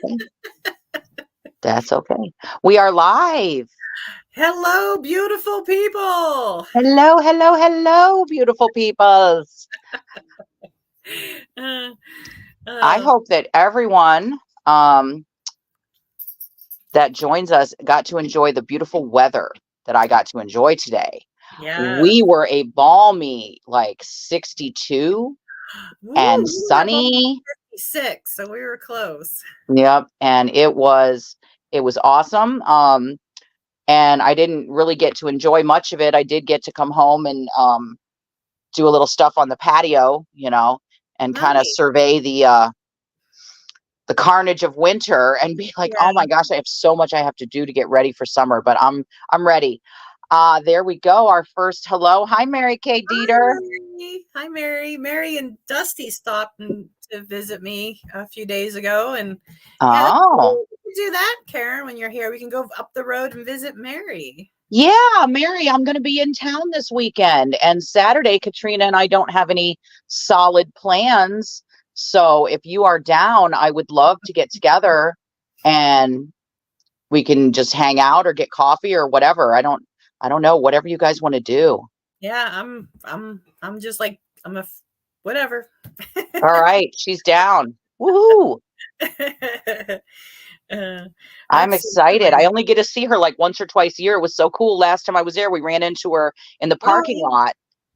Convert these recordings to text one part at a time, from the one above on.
okay. That's okay. We are live. Hello, beautiful people. Hello, hello, hello, beautiful peoples. Uh, I uh, hope that everyone that joins us got to enjoy the beautiful weather that I got to enjoy today. yeah. We were a balmy, like 62 Woo, and we were about sunny. 56, so we were close. Yep, and it was awesome. And I didn't really get to enjoy much of it. I did get to come home and do a little stuff on the patio, and kind of Nice. survey the carnage of winter and be like, oh Yeah. my gosh, I have so much I have to do to get ready for summer, but I'm ready. There we go. Our first hello. Hi, Mary Kay Hi, Dieter. Mary. Hi, Mary. Mary and Dusty stopped to visit me a few days ago, and yeah, that's Oh, cool. We can do that, Karen. When you're here, we can go up the road and visit Mary. yeah, Mary, I'm going to be in town this weekend and Saturday. Katrina and I don't have any solid plans. So if you are down, I would love to get together and we can just hang out or get coffee or whatever. I don't know, whatever you guys want to do. Yeah, I'm just like whatever. All right, she's down. Woohoo. Uh, I'm excited. I excellent. only get to see her like once or twice a year. It was so cool. Last time I was there, we ran into her in the parking Oh, lot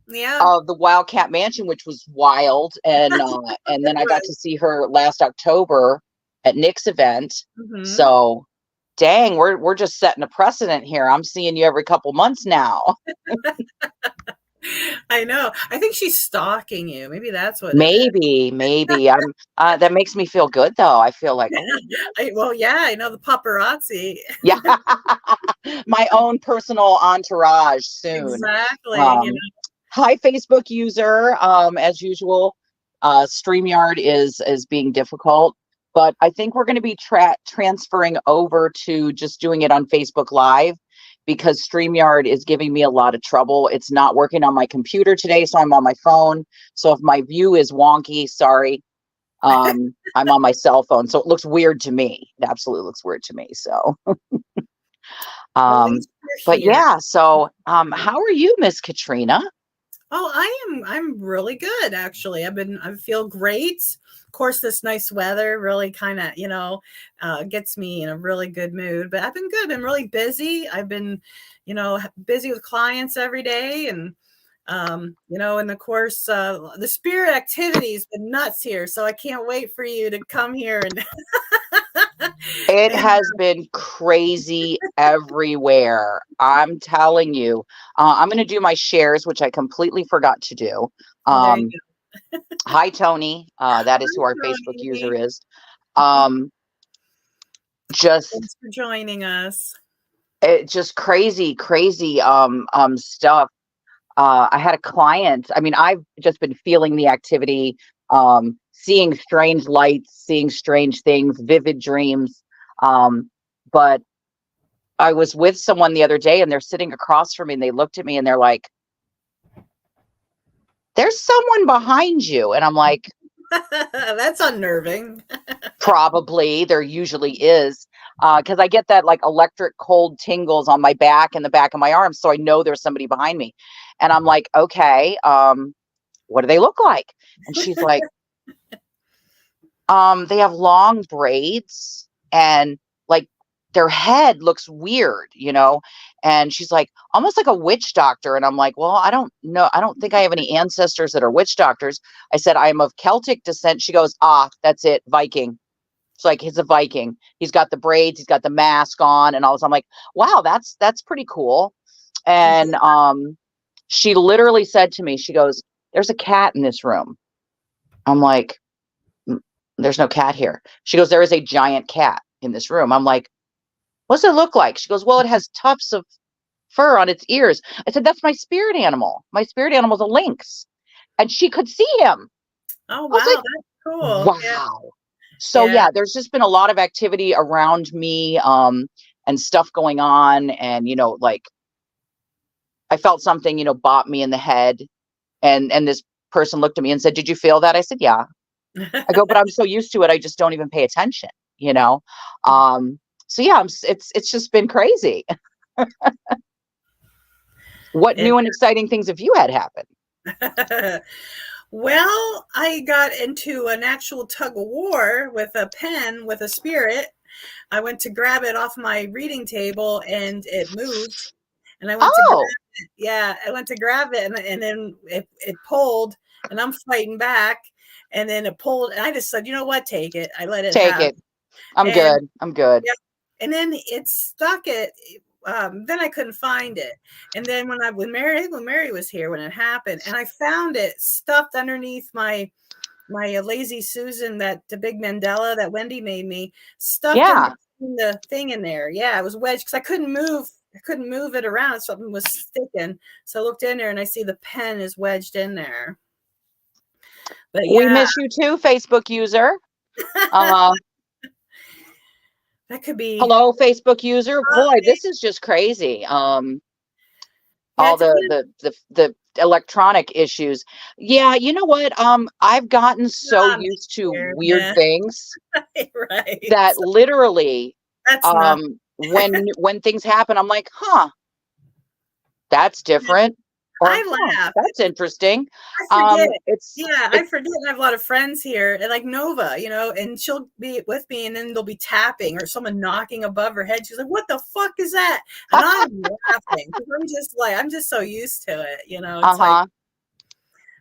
yeah. of the Wildcat Mansion, which was wild. And It then I got was. to see her last October at Nick's event. Mhm. So dang, we're just setting a precedent here. I'm seeing you every couple months now. I know. I think she's stalking you. Maybe that's what it is. Maybe. I'm that makes me feel good though. I feel like, oh Well, yeah, I know the paparazzi. yeah. My own personal entourage soon. Exactly, Um, Hi, Facebook user. As usual, StreamYard is being difficult, but I think we're going to be transferring over to just doing it on Facebook Live because StreamYard is giving me a lot of trouble. It's not working on my computer today, so I'm on my phone. So if my view is wonky, sorry. I'm on my cell phone, so it looks weird to me. It absolutely looks weird to me. So, Well, at um, least you're but here. yeah. So, how are you, Miss Katrina? Oh, I'm really good actually. I feel great. Of course, this nice weather really kind of, gets me in a really good mood, but I've been good. I've been really busy. I've been, busy with clients every day and of course, the spirit activity has been nuts here. So I can't wait for you to come here and, It and has been crazy everywhere. I'm telling you. I'm going to do my shares, which I completely forgot to do. oh, there you Um, go. Hi, Tony. That is who our Hi, Facebook user Tony. is. Um, just Thanks for joining us. just crazy stuff. I had a client. I mean, I've just been feeling the activity, seeing strange lights, seeing strange things, vivid dreams. But I was with someone the other day and they're sitting across from me and they looked at me and they're like, there's someone behind you. And I'm like, That's unnerving. probably there usually is. Because I get that like electric cold tingles on my back and the back of my arms. So I know there's somebody behind me. And I'm like, okay, what do they look like? And she's like, they have long braids and like their head looks weird, and she's like almost like a witch doctor. And I'm like, well, I don't know, I don't think I have any ancestors that are witch doctors. I said I am of Celtic descent. She goes, that's it, Viking. It's like he's a Viking. He's got the braids, he's got the mask on and all this. I'm like, wow, that's pretty cool. And she literally said to me, she goes, there's a cat in this room. I'm like, there's no cat here. She goes, there is a giant cat in this room. I'm like, what's it look like? She goes, well, it has tufts of fur on its ears. I said, that's my spirit animal. My spirit animal is a lynx. And she could see him. Oh, I was wow, that's cool. like, Yeah, wow. So yeah. yeah, there's just been a lot of activity around me, and stuff going on. And, like I felt something, bop me in the head. And this person looked at me and said, did you feel that? I said, yeah. I go, but I'm so used to it, I just don't even pay attention. you know? So yeah, it's just been crazy. What It new and exciting things have you had happen? Well, I got into an actual tug of war with a pen with a spirit. I went to grab it off my reading table and it moved. And I went to grab Oh, it. Yeah, I went to grab it and then it pulled and I'm fighting back. And then it pulled and I just said, you know what, take it. I let it take have. it. I'm And good. I'm good. yeah, and then it stuck it. Then I couldn't find it. And then when Mary was here when it happened, and I found it stuffed underneath my lazy Susan, that the big Mandela that Wendy made me, stuffed in Yeah, between the thing in there. Yeah, it was wedged because I couldn't move. I couldn't move it around. Something was sticking. So I looked in there and I see the pen is wedged in there. But we yeah, miss you too, Facebook user. Uh, that could be. hello, Facebook user. Oh, Boy, this is just crazy. yeah, All it's been the electronic issues. Yeah, you know what? I've gotten so on used to here. weird Yeah, things right. that So literally, that's not. when things happen, I'm like, huh, that's different, or I huh, laugh. that's interesting. I forget. Yeah, I It's forget. I have a lot of friends here, and like Nova, and she'll be with me, and then they'll be tapping or someone knocking above her head. She's like, "What the fuck is that?" And I'm laughing because I'm just so used to it. It's like uh-huh.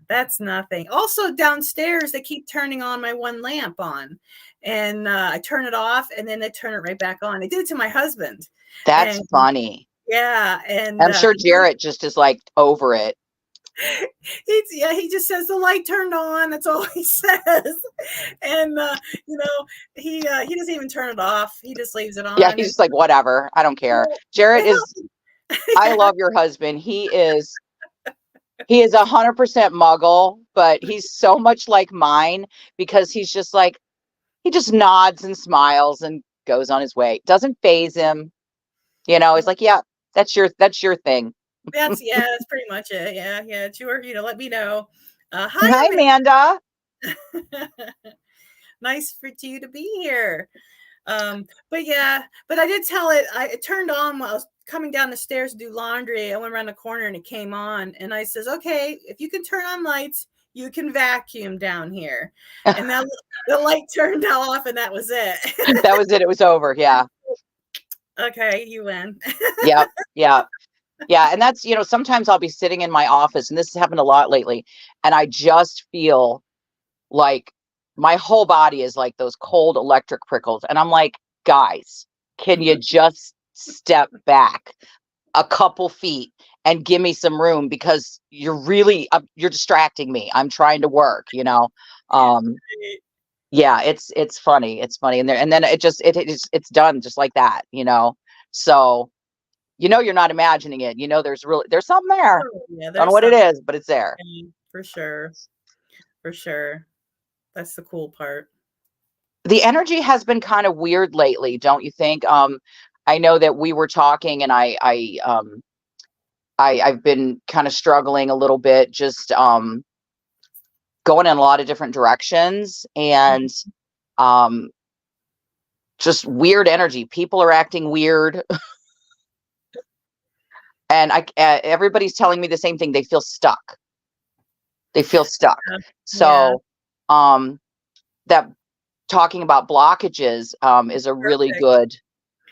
that's nothing. Also, downstairs they keep turning on my one lamp on, and I turn it off, and then they turn it right back on. They did it to my husband, That's and funny. yeah, and I'm sure Jarrett just is like over it. he just says the light turned on. That's all he says. And he doesn't even turn it off. He just leaves it Yeah, on. he's And just like, whatever. I don't care. Jarrett is, I yeah, love your husband. He is 100% muggle, but he's so much like mine because he's just like, he just nods and smiles and goes on his way. Doesn't phase him. He's like, yeah, that's your thing. that's pretty much it. Yeah, yeah. It's your, let me know. Hi, Hi, Amanda. Amanda. Nice for you to be here. But yeah, but I did tell it. It turned on while I was coming down the stairs to do laundry. I went around the corner and it came on, and I says, "Okay, if you can turn on lights, you can vacuum down here." And then the light turned off, and that was it. That was it. It was over. Yeah. Okay, you win. Yep. Yeah. Yeah. And that's, sometimes I'll be sitting in my office, and this has happened a lot lately, and I just feel like my whole body is like those cold electric prickles. And I'm like, guys, can you just step back a couple feet and give me some room, because you're distracting me. I'm trying to work. Yeah, it's funny. It's funny. And then it's done just like that. So, you're not imagining it. There's something there. Oh, yeah, Don't know there's what it something is, but it's there. for sure. For sure. That's the cool part. The energy has been kind of weird lately, don't you think? I know that we were talking, and I've been kind of struggling a little bit, just going in a lot of different directions, and um just weird energy. People are acting weird, and everybody's telling me the same thing. They feel stuck. They feel stuck. Yeah. So, that talking about blockages is a really Perfect. good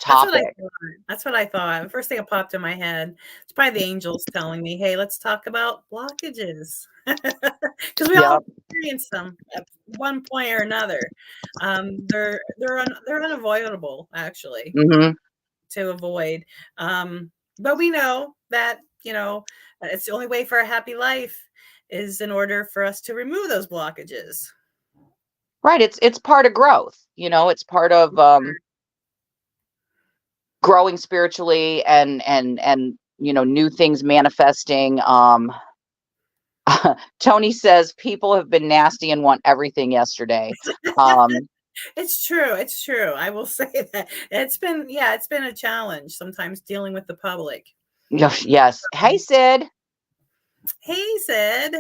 That's what I topic. thought. That's what I thought. The first thing that popped in my head, it's probably the angels telling me, "Hey, let's talk about blockages," because we all Yep. experience them at one point or another. They're unavoidable, actually, Hmm. to avoid. But we know that it's the only way for a happy life is in order for us to remove those blockages. Right. It's part of growth. It's part of growing spiritually, and new things manifesting. Tony says people have been nasty and want everything yesterday. Um, It's true. It's true. I will say that it's been a challenge sometimes dealing with the public. yes. Hey, Sid. Hey, Sid.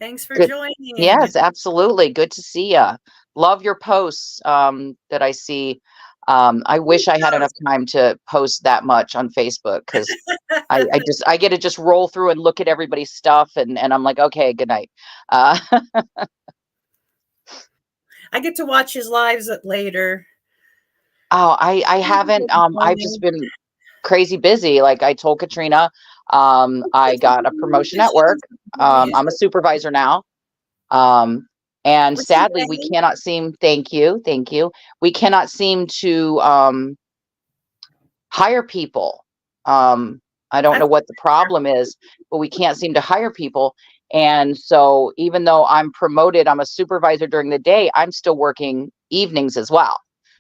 Thanks for Good. joining. Yes, absolutely. Good to see you. Love your posts that I see. I wish I had enough time to post that much on Facebook because I get to just roll through and look at everybody's stuff and I'm like, okay, good night. Uh, I get to watch his lives later. oh, I haven't. I've just been crazy busy. Like I told Katrina, I got a promotion at work. I'm a supervisor now. Um, and What's your sadly, we name? cannot seem, thank you. We cannot seem to hire people. I don't know what the problem is, but we can't seem to hire people. And so even though I'm promoted, I'm a supervisor during the day, I'm still working evenings as well.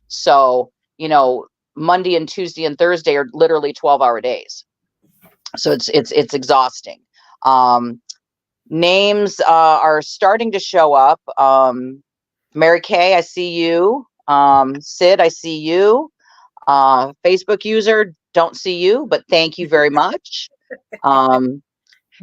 So, Monday and Tuesday and Thursday are literally 12-hour days. So it's exhausting. Um, Names are starting to show up. Mary Kay, I see you. Sid, I see you. Facebook user, don't see you, but thank you very much. Um,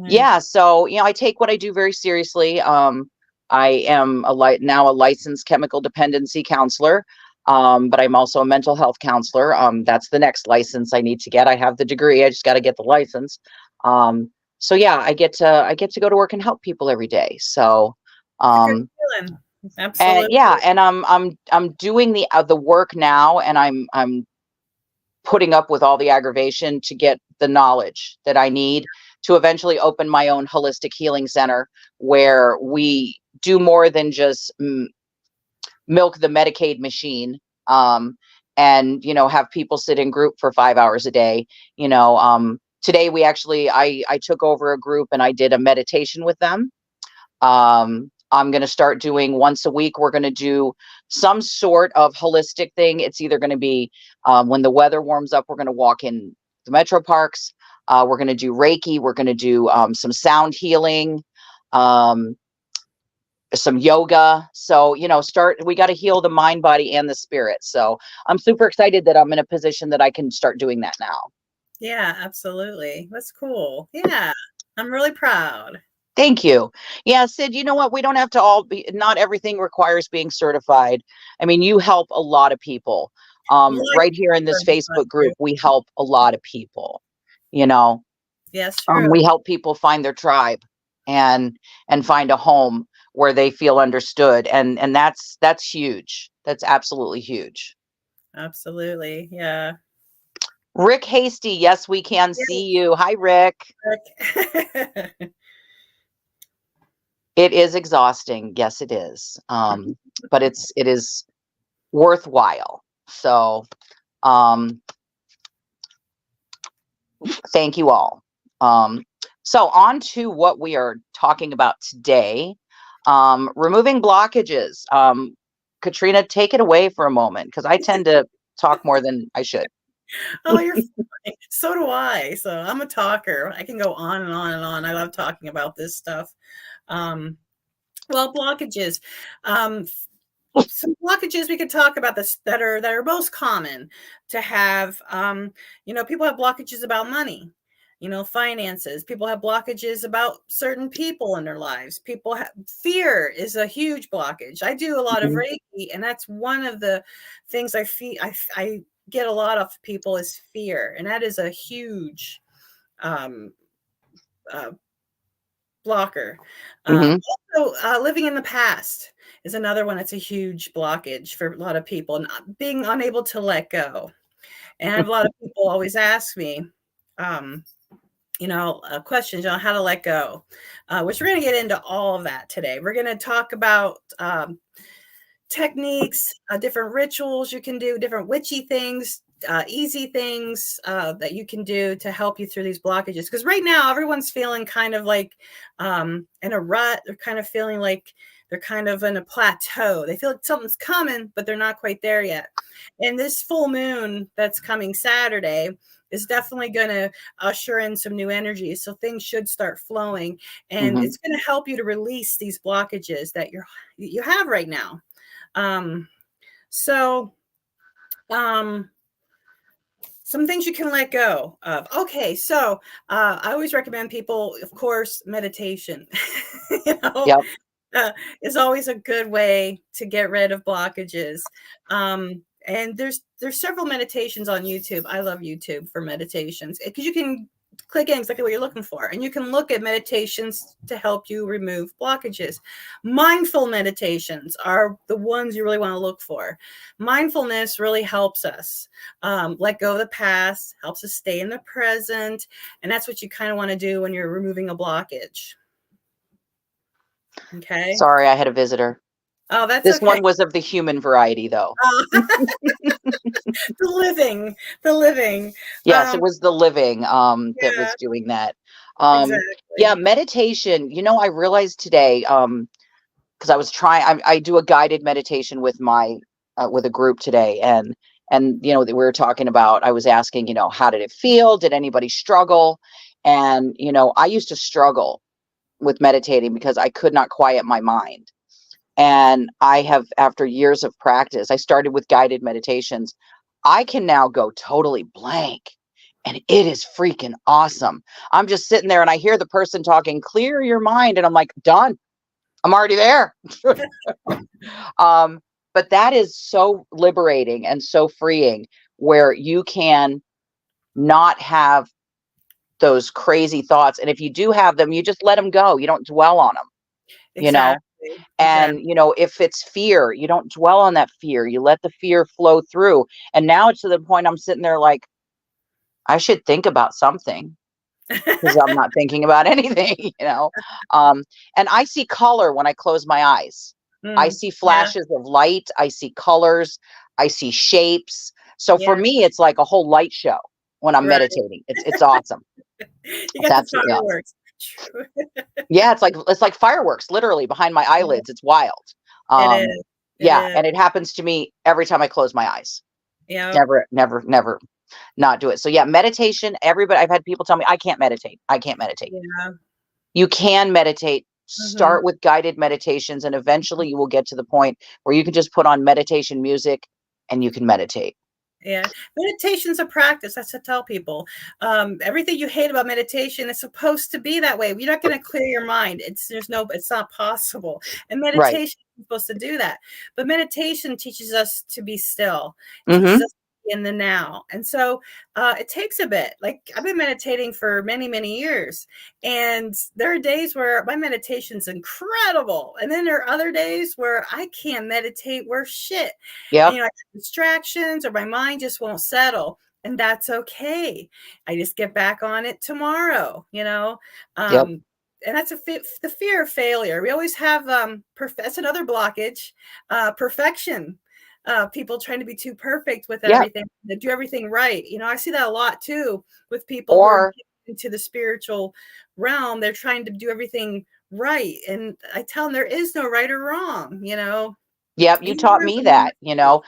yeah, Nice. so I take what I do very seriously. I am now a licensed chemical dependency counselor, but I'm also a mental health counselor. That's the next license I need to get. I have the degree, I just got to get the license. So yeah, I get to go to work and help people every day. So It's a good um, feeling. and Absolutely. yeah, and I'm doing the work now, and I'm putting up with all the aggravation to get the knowledge that I need to eventually open my own holistic healing center where we do more than just milk the Medicaid machine. And have people sit in group for 5 hours a day. Today I took over a group and I did a meditation with them. I'm going to start doing once a week. We're going to do some sort of holistic thing. It's either going to be when the weather warms up, we're going to walk in the metro parks. We're going to do Reiki. We're going to do some sound healing, um, some yoga. So, we got to heal the mind, body, and the spirit. So I'm super excited that I'm in a position that I can start doing that now. Yeah, absolutely. That's cool. Yeah. I'm really proud. Thank you. Yeah, Sid, you know what? We don't have to all be, not everything requires being certified. I mean, you help a lot of people. Well, I Right here in for this everybody. Facebook group, we help a lot of people. You know, Yes, true. we help people find their tribe and find a home where they feel understood. And that's huge. That's absolutely huge. Absolutely. Yeah. Rick Hasty, yes, we can see you. Hi, Rick. Yeah. It is exhausting. Yes, it is. But it is worthwhile. So um, thank you all. So on to what we are talking about today. Removing blockages. Katrina, take it away for a moment because I tend to talk more than I should. Oh, you're fine. So do I. So I'm a talker. I can go on and on and on. I love talking about this stuff. Um, well, blockages. Um, some blockages we could talk about this that are most common to have. People have blockages about money, finances. People have blockages about certain people in their lives. People have fear is a huge blockage. I do a lot of Mhm, Reiki, and that's one of the things I feel I get a lot of people is fear, and that is a huge um, uh, blocker. mhm, Also, living in the past is another one that's a huge blockage for a lot of people, and being unable to let go. And I have a lot of people always ask me, um, questions on how to let go, which we're going to get into all of that today. We're going to talk about techniques, different rituals you can do, different witchy things, easy things that you can do to help you through these blockages. Because right now, everyone's feeling kind of like in a rut. They're kind of feeling like they're kind of in a plateau. They feel like something's coming, but they're not quite there yet. And this full moon that's coming Saturday is definitely going to usher in some new energies. So things should start flowing, and mhm, it's going to help you to release these blockages that you have right now. Um, so, um, some things you can let go of. Okay, so I always recommend people, of course, meditation. you know, Yep. is always a good way to get rid of blockages. And there's several meditations on YouTube. I love YouTube for meditations because you can click in exactly what you're looking for, and you can look at meditations to help you remove blockages. Mindful meditations are the ones you really want to look for. Mindfulness really helps us let go of the past, helps us stay in the present, and that's what you kind of want to do when you're removing a blockage. Okay. Sorry, I had a visitor. Oh, that's This okay. one was of the human variety, though. The living. Yes, it was the living that Yeah, was doing that. Um, yeah, exactly. meditation. I realized today, because I was trying, I do a guided meditation with my with a group today, and we were talking about. I was asking, how did it feel? Did anybody struggle? And I used to struggle with meditating because I could not quiet my mind. And I have, after years of practice, I started with guided meditations. I can now go totally blank. And it is freaking awesome. I'm just sitting there and I hear the person talking, clear your mind. And I'm like, done. I'm already there. um, but that is so liberating and so freeing where you can not have those crazy thoughts. And if you do have them, you just let them go. You don't dwell on them, you know? Exactly. And, Exactly. if it's fear, you don't dwell on that fear. You let the fear flow through. And now it's to the point I'm sitting there like, I should think about something because I'm not thinking about anything, you know. Um, and I see color when I close my eyes. I see Yeah. flashes of light. I see colors. I see shapes. So for Yeah. me, it's like a whole light show when I'm Right. meditating. It's awesome. You It's got the absolutely awesome. fireworks. Yeah, it's like fireworks literally behind my eyelids. It's wild. It Um, is. It yeah, is. and it happens to me every time I close my eyes. Yeah. Never, never, never not do it. So yeah, meditation, everybody, I've had people tell me I can't meditate. I can't meditate. Yeah. You can meditate. hmm Start with guided meditations and eventually you will get to the point where you can just put on meditation music and you can meditate. Yeah. Meditation's a practice. That's to tell people. Everything you hate about meditation is supposed to be that way. You're not going to clear your mind. It's not possible. And Right. meditation is supposed to do that. But meditation teaches us to be still, teaches Mhm. us to be in the now. And so it takes a bit. Like I've been meditating for many, many years. And there are days where my meditation's incredible. And then there are other days where I can't meditate worth shit. And, Yep. I have distractions or my mind just won't settle. And that's okay. I just get back on it tomorrow. Yep. And that's the fear of failure. We always have that's another blockage, perfection. People trying to be too perfect with Yep. everything, to do everything right. I see that a lot too with people who are Or into the spiritual realm. They're trying to do everything right, and I tell them there is no right or wrong. yep, you taught Either me way. that, Yeah.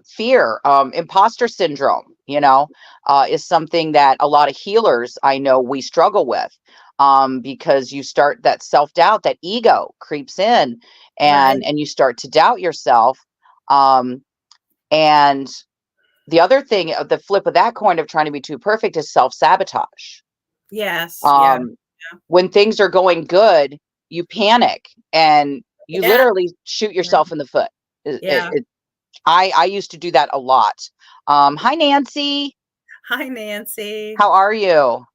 fear, imposter syndrome, is something that a lot of healers I know we struggle with, because you start that self-doubt, that ego creeps in, Right. and you start to doubt yourself. Um, and the other thing, the flip of that coin of trying to be too perfect is self-sabotage. Yes. Yeah. Um, when things are going good, you panic and you Yeah. literally shoot Yeah. yourself in the foot. Yeah. I used to do that a lot. Hi, Nancy. Hi, Nancy. How are you?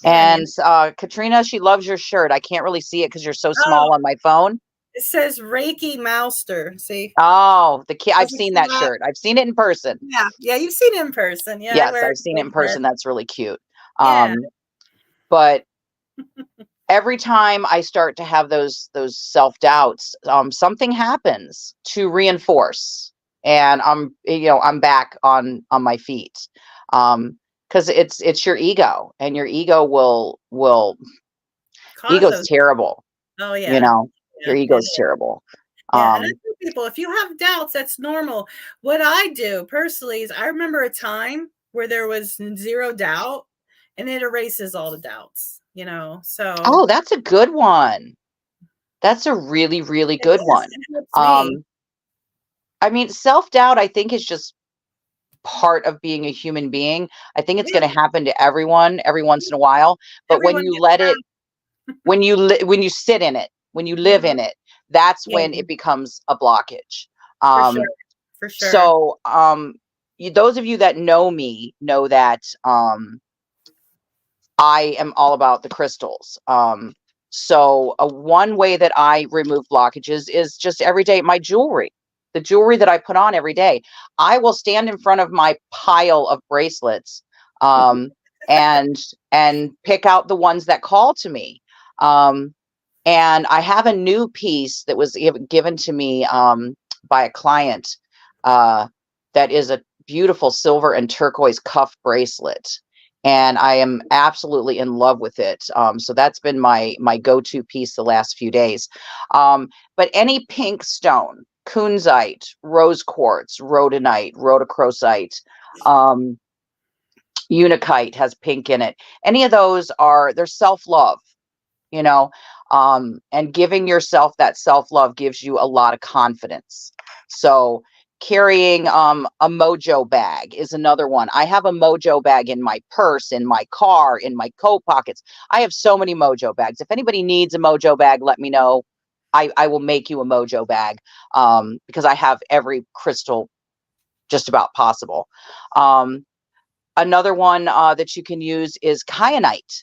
Yeah, And Nancy. Katrina, she loves your shirt. I can't really see it because you're so Oh, small on my phone. it says Reiki Mouster. See? Oh, the kid. I've Doesn't seen see that that? shirt. I've seen it in person. Yeah. Yeah. You've seen it in person. Yeah. I Yes, wear it I've seen it in everywhere. person. That's really cute. Yeah. But every time I start to have those self-doubts, something happens to reinforce, and I'm back on my feet. Because it's your ego, and your ego will Cause ego's those. terrible, Oh, you yeah. know, your Yeah. It ego's is. terrible. Yeah. And I Um, tell people, if you have doubts, that's normal. What I do personally is I remember a time where there was zero doubt and it erases all the doubts. So oh, that's a good one. That's a really, really it good is. one. It helps me. Um, I mean, self-doubt, I think, is just part of being a human being. I think it's Yeah, going to happen to everyone every once in a while, but when everyone you gets let it, around. when you sit in it, when you live Mhm. in it, that's Yeah, when it becomes a blockage. for sure, Um, for sure. so those of you that know me know that I am all about the crystals. So one way that I remove blockages is just every day, my jewelry, the jewelry that I put on every day. I will stand in front of my pile of bracelets, um, and pick out the ones that call to me. Um, and I have a new piece that was given to me by a client, uh, that is a beautiful silver and turquoise cuff bracelet, and I am absolutely in love with it. So that's been my go-to piece the last few days. But any pink stone, kunzite, rose quartz, rhodonite, rhodochrosite, um, unakite has pink in it. Any of those they're self-love, you know, and giving yourself that self-love gives you a lot of confidence. So carrying a mojo bag is another one. I have a mojo bag in my purse, in my car, in my coat pockets. I have so many mojo bags. If anybody needs a mojo bag, let me know. I will make you a mojo bag, because I have every crystal just about possible. um, Another one that you can use is kyanite,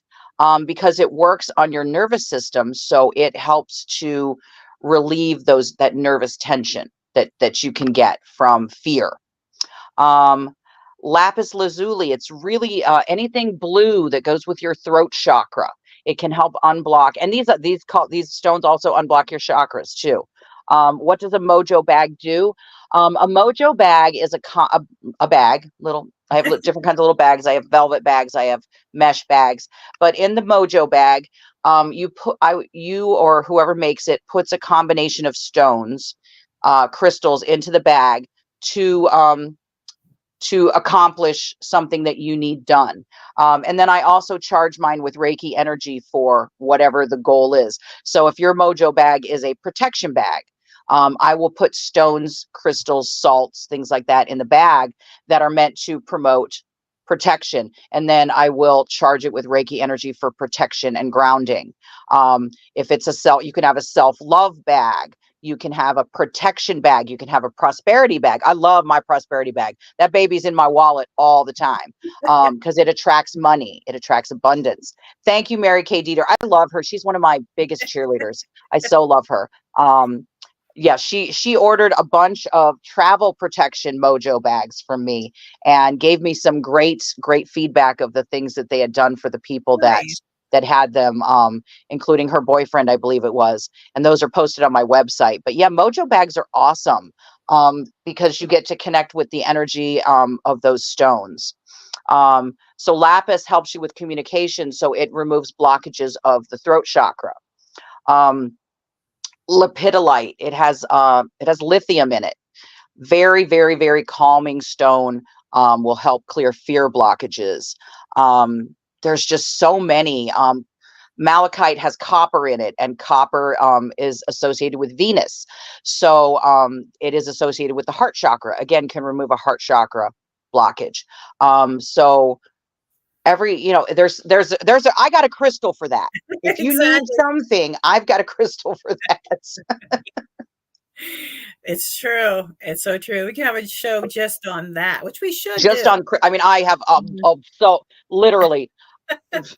because it works on your nervous system, so it helps to relieve that nervous tension that you can get from fear. Um, Lapis lazuli, it's really anything blue that goes with your throat chakra. It can help unblock, and these stones also unblock your chakras too. What does a mojo bag do? A mojo bag is a bag. Little, I have different kinds of little bags. I have velvet bags. I have mesh bags. But in the mojo bag, you or whoever makes it puts a combination of stones, crystals into the bag to accomplish something that you need done. And then I also charge mine with Reiki energy for whatever the goal is. So if your mojo bag is a protection bag, I will put stones, crystals, salts, things like that in the bag that are meant to promote protection. And then I will charge it with Reiki energy for protection and grounding. If it's you can have a self-love bag. You can have a protection bag. You can have a prosperity bag. I love my prosperity bag. That baby's in my wallet all the time, because it attracts money. It attracts abundance. Thank you, Mary Kay Dieter. I love her. She's one of my biggest cheerleaders. I so love her. Yeah, she ordered a bunch of travel protection mojo bags from me and gave me some great feedback of the things that they had done for the people Nice. that had them, including her boyfriend, I believe it was. And those are posted on my website. But yeah, mojo bags are awesome, because you get to connect with the energy of those stones. So lapis helps you with communication, so it removes blockages of the throat chakra. Um, Lepidolite, it has lithium in it. Very, very, very calming stone. Will help clear fear blockages. There's just so many. Malachite has copper in it, and copper is associated with Venus. So it is associated with the heart chakra. Again, can remove a heart chakra blockage. So I got a crystal for that. If you need Exactly. something, I've got a crystal for that. It's true. It's so true. We can have a show just on that, which we should Just do. on, I mean, I have Mhm. so literally,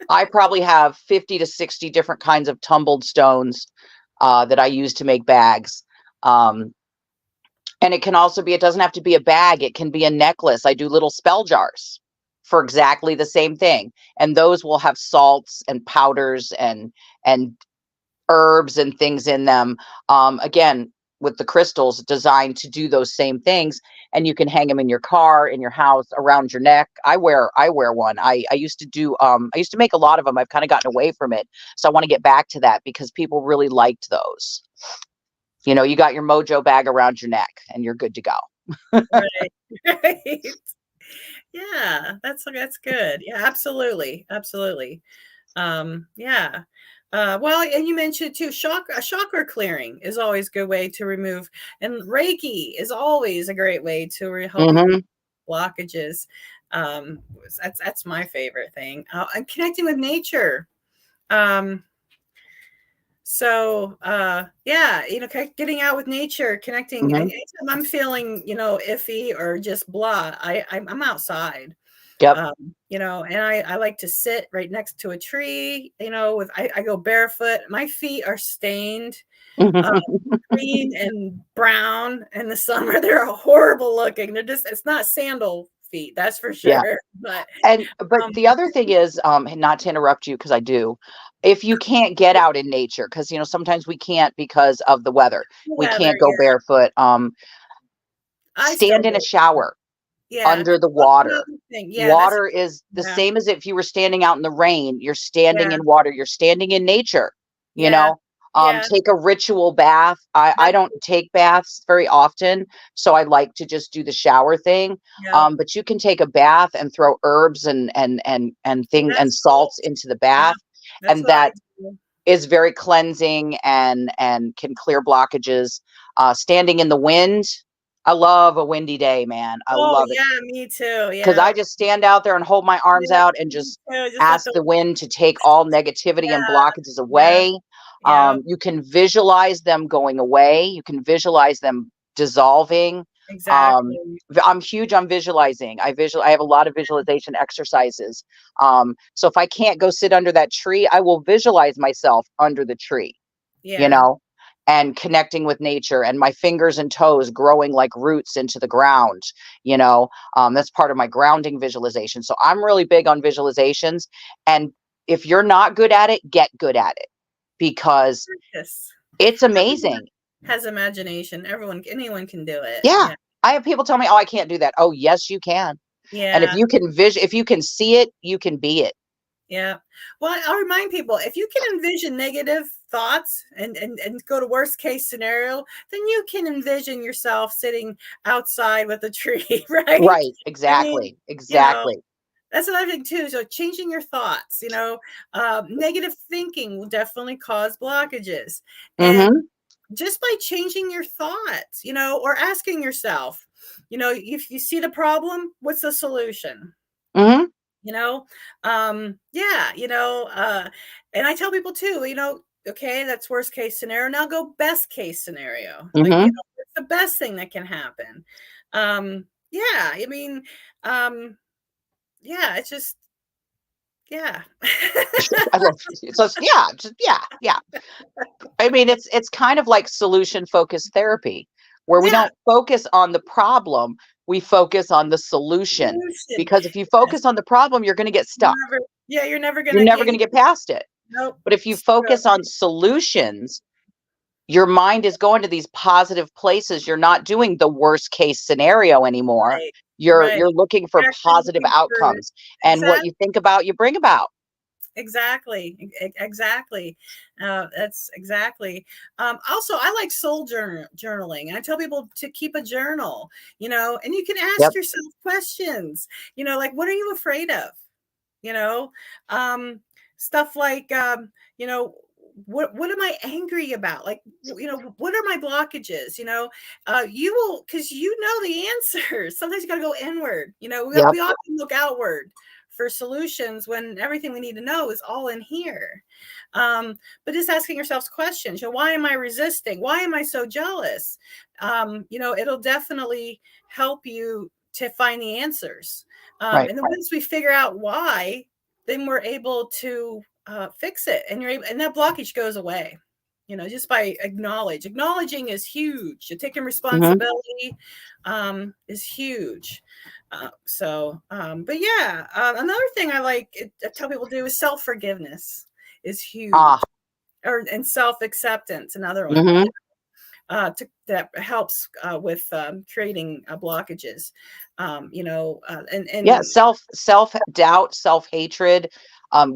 I probably have 50 to 60 different kinds of tumbled stones that I use to make bags. Um, and it doesn't have to be a bag, it can be a necklace. I do little spell jars for exactly the same thing. And those will have salts and powders and herbs and things in them. Again, with the crystals designed to do those same things, and you can hang them in your car, in your house, around your neck. I wear one. I used to do I used to make a lot of them. I've kind of gotten away from it, so I want to get back to that because people really liked those. You got your mojo bag around your neck and you're good to go. Right. Right. Yeah, that's good. Yeah, absolutely. Absolutely. Yeah. Well, and you mentioned too, chakra clearing is always a good way to remove, and Reiki is always a great way to help you Hmm. blockages. Um, that's my favorite thing. And connecting with nature. Um, yeah, getting out with nature, connecting. Hmm. Anytime I'm feeling, iffy or just blah, I'm outside. Yep. And I like to sit right next to a tree, with I go barefoot. My feet are stained um, green and brown in the summer. They're horrible looking. It's not sandal feet, that's for Yeah. sure. But But um, the other thing is, not to interrupt you because I do, if you can't get out in nature, because sometimes we can't because of the weather, we weather, can't go yeah, barefoot. I still Stand in a do. shower Yeah, under the that's water. another thing. Yeah, that's Water is the yeah, same as if you were standing out in the rain. You're standing yeah, in water. You're standing in nature. You yeah, know, yeah. take a ritual bath. I That's don't take baths very often, so I like to just do the shower thing. yeah, But you can take a bath and throw herbs and that's cool. salts into the Yeah, bath, that's and what I that do. is very cleansing and can clear blockages. Standing in the wind. I love a windy day, man. I Oh love it yeah, me too. because Yeah, I just stand out there and hold my arms yeah, out and me just too. Just let ask the the wind to take all negativity and yeah, blockages yeah, away. yeah, You can visualize them going away. You can visualize them dissolving. exactly. I'm huge on visualizing. I have a lot of visualization exercises. So if I can't go sit under that tree, I will visualize myself under the tree, you Yeah, know, and connecting with nature and my fingers and toes growing like roots into the ground, you know. That's part of my grounding visualization. So I'm really big on visualizations. And if you're not good at it, get good at it because yes. it's Everyone amazing. has imagination. Anyone can do it. Yeah. Yeah, I have people tell me, oh, I can't do that. Oh, yes, you can. And yeah. if you can see it, you can be it. Yeah. Well, I'll remind people, if you can envision negative thoughts and go to worst case scenario, then you can envision yourself sitting outside with a tree, right? Right. I mean, Exactly. you know, Exactly. that's another thing too. So changing your thoughts, negative thinking will definitely cause blockages. And Mm-hmm. just by changing your thoughts, or asking yourself, if you see the problem, what's the solution? Mm-hmm. Yeah, and I tell people too, okay, that's worst case scenario. Now go best case scenario. Like, Mm-hmm. what's the best thing that can happen? Yeah, I mean, um, yeah, it's just, yeah. I love so yeah, just yeah. I mean, it's kind of like solution focused therapy, where we Yeah, don't focus on the problem, we focus on the solution. solution. Because if you Yes. focus on the problem, you're going to get stuck. Yeah, you're never You're gonna never get, going to get past it. nope. But if you It's focus true. on solutions, your mind is going to these positive places. You're not doing the worst case scenario anymore. Right. You're Right. you're looking for You're actually positive looking for outcomes. And what exact you think about, you bring about. exactly. Exactly. That's exactly. Also, I like journaling. I tell people to keep a journal, and you can ask Yep. yourself questions, like, what are you afraid of? You know, um, Stuff like, what am I angry about? Like, what are my blockages? You will, because the answers. Sometimes you got to go inward. Yep. We often look outward for solutions when everything we need to know is all in here. But just asking yourselves questions. Why am I resisting? Why am I so jealous? It'll definitely help you to find the answers. Right. And then once we figure out why, then we're able to fix it, and and that blockage goes away. Just by acknowledging is huge. Taking Hmm. responsibility is huge. But yeah, another thing I tell people to do is self forgiveness is huge, Ah. and self acceptance. Another one. Hmm. That helps with creating blockages. Yeah, And self doubt, self hatred,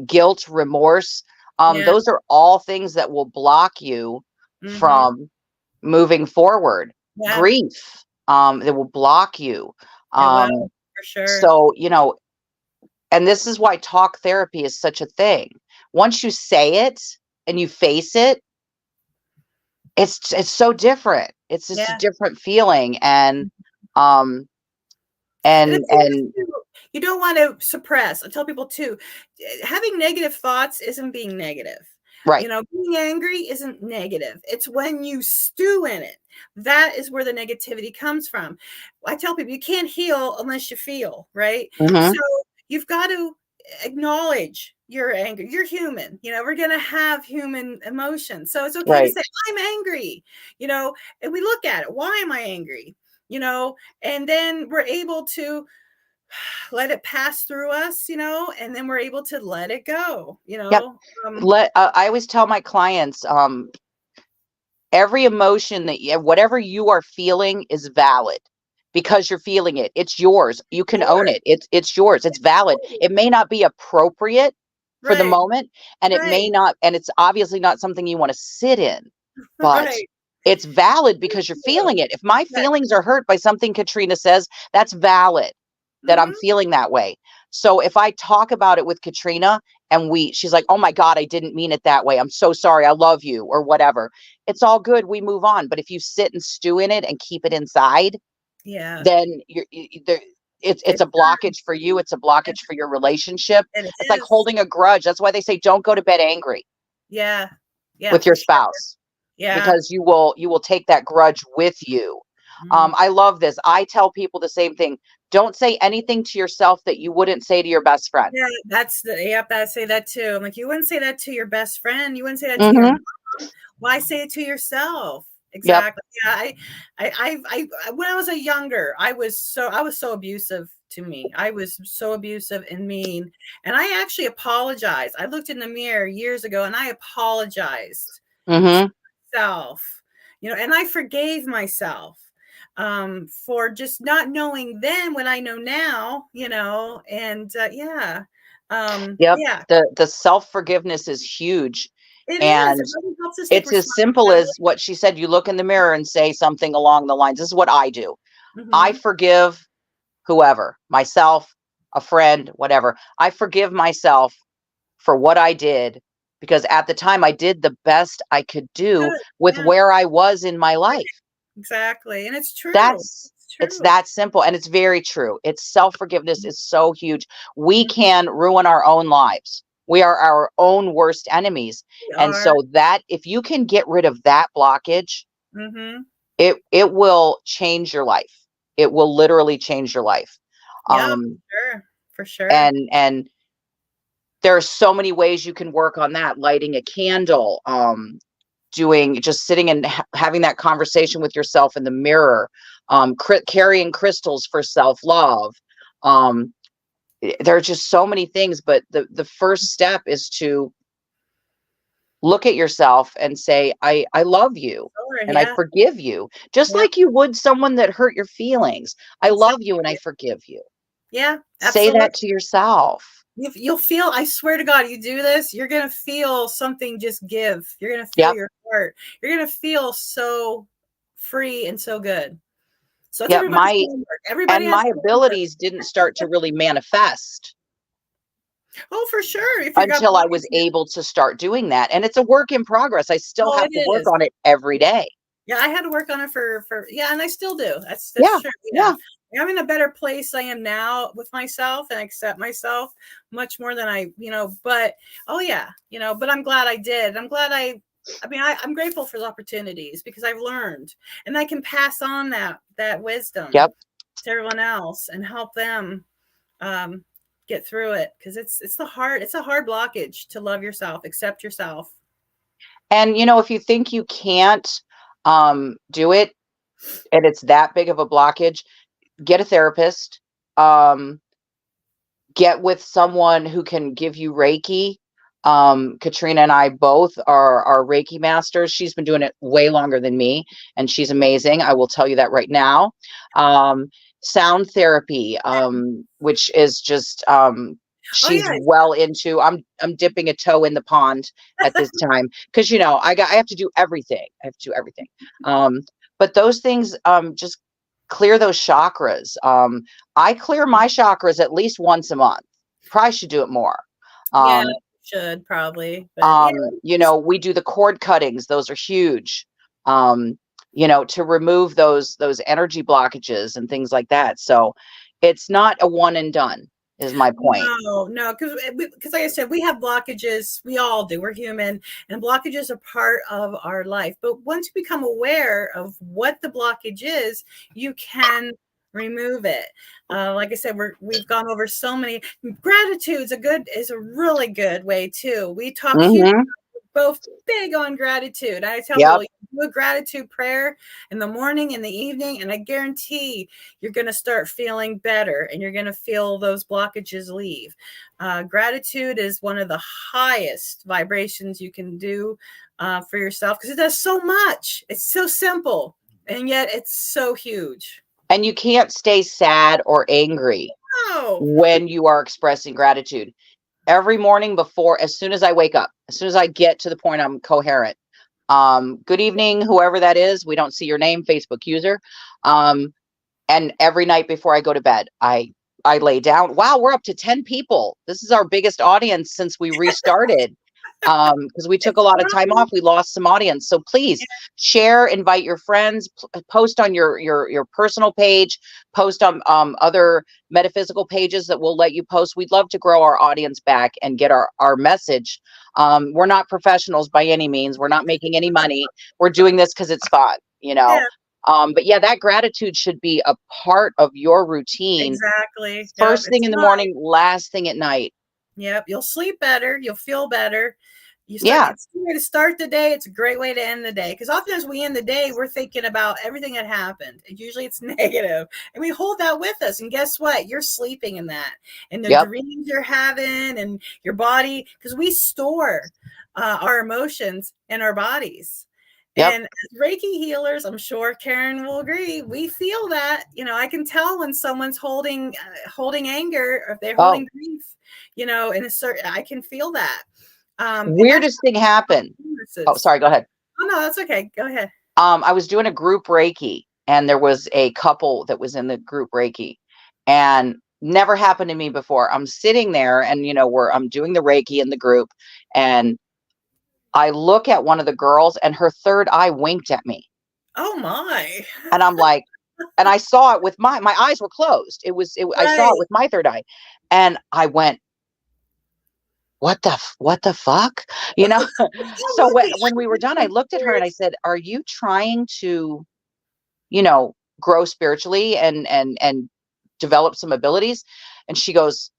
guilt, remorse. yeah, Those are all things that will block you hmm, from moving forward. yeah, Grief, that will block you. it will Um, for sure. so and this is why talk therapy is such a thing. Once you say it and you face it, it's so different. It's just a Yeah, different feeling, and um, And the And thing is too, you don't want to suppress. I tell people too, having negative thoughts isn't being negative. right. Being angry isn't negative. It's when you stew in it. That is where the negativity comes from. I tell people you can't heal unless you feel, right? So Hmm. you've got to acknowledge your anger. You're human. We're going to have human emotions. So it's okay to Right. say, I'm angry, and we look at it. Why am I angry? And then we're able to let it pass through us, and then we're able to let it go, Yep. um, I always tell my clients, every emotion whatever you are feeling is valid because you're feeling it. It's yours. You can own sure. it. It's yours. It's valid. It may not be appropriate for the Right, moment, and it may right, not, and it's obviously not something you want to sit in, but right. it's valid Thank because you're you. feeling it. If my Right. feelings are hurt by something Katrina says, that's valid that I'm Mhm. feeling that way. So if I talk about it with Katrina and she's like, "Oh my God, I didn't mean it that way. I'm so sorry. I love you," or whatever. It's all good. We move on. But if you sit and stew in it and keep it inside, Yeah. then there. It's It a blockage for you. It's a blockage for your relationship. it It's like is. holding a grudge. That's why they say don't go to bed angry Yeah. Yeah, with for your sure. spouse, Yeah. because you will take that grudge with you. Mhm. I love this. I tell people the same thing. Don't say anything to yourself that you wouldn't say to your best friend. Yeah, I say that too. I'm like, you wouldn't say that to your best friend. You wouldn't say that to your Hmm. mom. Why say it to yourself? Yep. Exactly. Yeah, when I was a younger, I was so abusive to me. I was so abusive and mean. And I actually apologized. I looked in the mirror years ago and I apologized to Hmm. myself, and I forgave myself for just not knowing then what I know now, and yeah. Yep. Yeah, The self-forgiveness is huge. it is. And It really helps us take it's as simple as responsibility. what she said. You look in the mirror and say something along the lines. This is what I do. I Mhm. forgive whoever, myself, a friend, whatever. I forgive myself for what I did because at the time I did the best I could do Good. with Yeah, where I was in my right. life. Exactly, and it's true. That's It's it's true. that simple, and it's very true. It's self-forgiveness is so huge. We Mhm. can ruin our own lives. We are our own worst enemies. We And are. so that if you can get rid of that blockage, Mhm. it will change your life. It will literally change your life. Yeah, Um sure. For sure. and there are so many ways you can work on that. Lighting a candle, doing just sitting and having that conversation with yourself in the mirror, carrying crystals for self-love. um there are just so many things, but the first step is to look at yourself and say, I love you Sure, and I yeah. forgive you, just Yep, like you would someone that hurt your feelings. I love you and I exactly. forgive you. Yeah, Say absolutely. that to yourself. You'll feel, I swear to God, you do this, you're gonna feel something just give. You're gonna feel Yep. your heart. You're gonna feel so free and so good. So it's Yep. everybody's My homework. Everybody and has my homework. abilities didn't start to really manifest Oh, for sure. If you got until I was blockages. able to start doing that. And it's a work in progress. I still Oh, have it to work is. on it every day. Yeah, I had to work on it for yeah, and I still do. That's Yeah. true. Yeah. Yeah. I'm in a better place I am now with myself and accept myself much more than but oh yeah, but I'm glad I did. I'm grateful for the opportunities because I've learned and I can pass on that wisdom Yep. to everyone else and help them um get through it because it's a hard blockage to love yourself, accept yourself. And if you think you can't do it and it's that big of a blockage, get a therapist. Um get with someone who can give you Reiki. Katrina and I both are Reiki masters. She's been doing it way longer than me, and she's amazing. I will tell you that right now. Um, Sound therapy, which is just Oh she's yeah. well into. I'm dipping a toe in the pond at this time because I have to do everything. I have to do everything. Um, but those things just clear those chakras. I clear my chakras at least once a month. Probably should do it more. Yeah, Um, should probably, but yeah, we do the cord cuttings. Those are huge. To remove those energy blockages and things like that. So, It's not a one and done, is my point. No, because like I said, we have blockages. We all do. We're human, and blockages are part of our life. But once you become aware of what the blockage is, you can remove it. Like I said, we've gone over so many. Gratitude is a really good way too. We talk huge, Mm-hmm. both big on gratitude. I tell Yep. people, you do a gratitude prayer in the morning, in the evening, and I guarantee you're going to start feeling better and you're going to feel those blockages leave. Gratitude is one of the highest vibrations you can do for yourself because it does so much. It's so simple, and yet it's so huge. And you can't stay sad or angry Oh, when you are expressing gratitude. Every morning before, as soon as I wake up, as soon as I get to the point I'm coherent, good evening, whoever that is. We don't see your name, Facebook user. And every night before I go to bed, I lay down. Wow, we're up to 10 people. This is our biggest audience since we restarted. Because we took a it's lot of time growing. off, we lost some audience. So please share, invite your friends, post on your personal page, post on other metaphysical pages that will let you post. We'd love to grow our audience back and get our message. We're not professionals by any means. We're not making any money. We're doing this because it's fun, you know. Yeah, But yeah, that gratitude should be a part of your routine. exactly. Yep, First thing it's in the not. morning, last thing at night. Yep, you'll sleep better. You'll feel better. Yeah. It's a way to start the day. It's a great way to end the day. Because often as we end the day, we're thinking about everything that happened. And usually it's negative. And we hold that with us. And guess what? You're sleeping in that. And the Yep. dreams you're having and your body, because we store our emotions in our bodies. Yep. And as Reiki healers, I'm sure Karen will agree. We feel that. I can tell when someone's holding anger, or if they're Oh, holding grief. In a certain, I can feel that. And that's weirdest thing happened. Oh, illnesses. sorry, go ahead. Oh no, that's okay. Go ahead. I was doing a group Reiki and there was a couple that was in the group Reiki and never happened to me before. I'm sitting there and I'm doing the Reiki in the group and I look at one of the girls and her third eye winked at me. Oh my. And I'm like, and I saw it with my eyes were closed. I saw it Right. with my third eye and I went, what the fuck? You know? That So would be when we were done, I looked at her and weird. I said, "Are you trying to, grow spiritually and develop some abilities?" And she goes,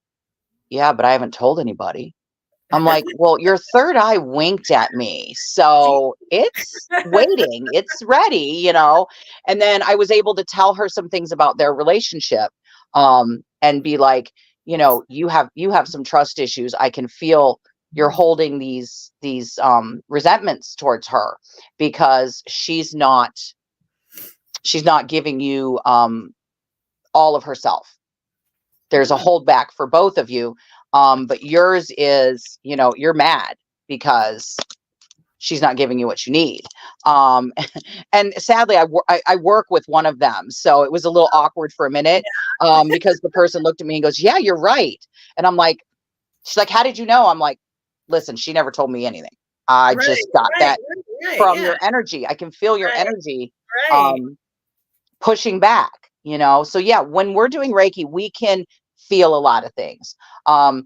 "Yeah, but I haven't told anybody." I'm like, "Well, your third eye winked at me. So it's waiting. It's ready." And then I was able to tell her some things about their relationship and be like, you have some trust issues. I can feel you're holding these resentments towards her because she's not giving you all of herself. There's a Hmm. holdback for both of you. But yours is, you're mad because she's not giving you what you need. Um, and sadly, I work with one of them. So it was a little awkward for a minute because the person looked at me and goes, "Yeah, you're right." And I'm like, she's like, "How did you know?" I'm like, "Listen, she never told me anything. I Right, just got right, that right. from Yeah, your energy. I can feel your right, energy right. um, pushing back. So yeah, when we're doing Reiki, we can feel a lot of things. Um,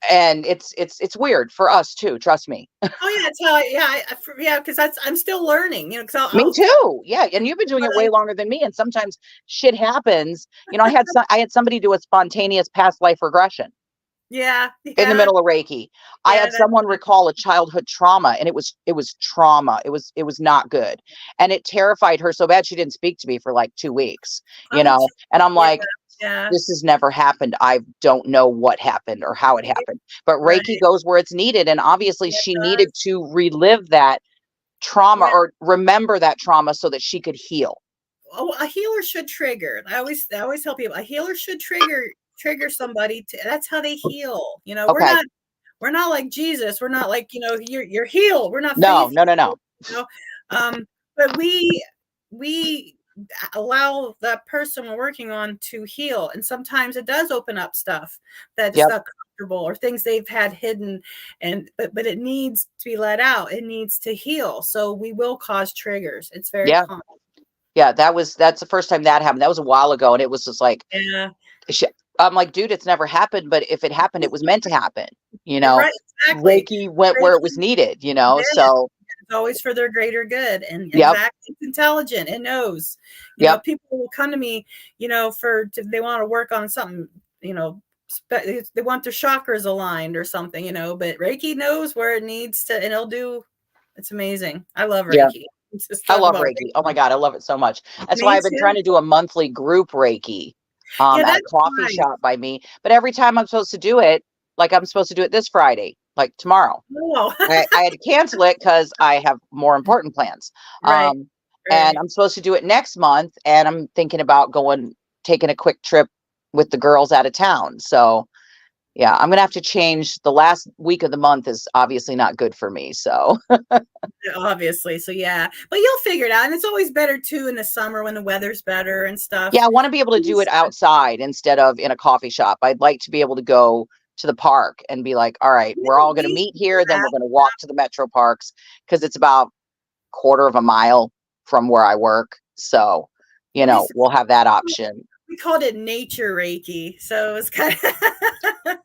and it's weird for us too, trust me. Oh yeah, yeah, because I'm still learning. Because Me I'll tell too. Yeah, and you've been doing it way somebody. longer than me and sometimes shit happens. I had somebody do a spontaneous past life regression Yeah, in the yeah, middle of Reiki. I yeah. had someone recall a childhood trauma and it was trauma. It was not good. And it terrified her so bad she didn't speak to me for like 2 weeks, Oh, and I'm yeah, like, yeah, this has never happened. I don't know what happened or how it happened. But Reiki right. goes where it's needed. And obviously, Yeah, it she needed does. to relive that trauma Yeah. or remember that trauma so that she could heal. Oh, a healer should trigger. I always tell people a healer should trigger somebody to. That's how they heal. We're Okay. not like Jesus. We're not like you're healed. We're not No, faith no, no, no. healed. You know, but we allow that person we're working on to heal, and sometimes it does open up stuff that's Yep. not comfortable or things they've had hidden, but it needs to be let out. It needs to heal. So we will cause triggers. It's very Yeah. common. Yeah, that's the first time that happened. That was a while ago, and it was just like, Yeah. sh I'm like, "Dude, it's never happened, but if it happened, it was meant to happen." You know? Right, exactly. Reiki went where it was Reiki needed, you know? did. So, It's always for their greater good, and yep, exactly, it's intelligent, it knows. yep. People will come to me, they wanna work on something, they want their chakras aligned or something, but Reiki knows where it needs to, and it's amazing. I love Yeah. Reiki. Let's just I talk love about Reiki. Oh my God, I love it so much. That's why Me I've been trying too. to do a monthly group Reiki Yeah, at a that's coffee nice. shop by me. But every time I'm supposed to do it, like I'm supposed to do it this Friday, like tomorrow. Oh, I had to cancel it because I have more important plans. right, Um, and right. I'm supposed to do it next month, and I'm thinking about taking a quick trip with the girls out of town. So yeah, I'm gonna have to change. The last week of the month is obviously not good for me. So Obviously, so yeah, but you'll figure it out, and it's always better too in the summer when the weather's better and yeah, stuff. I want to be able to do it outside instead of in a coffee shop. I'd like to be able to go to the park and be like, all right, we're all going to meet here, then we're going to walk to the metro parks because it's about quarter of a mile from where I work. So, We we'll have that option. we called it nature Reiki, so it was kind of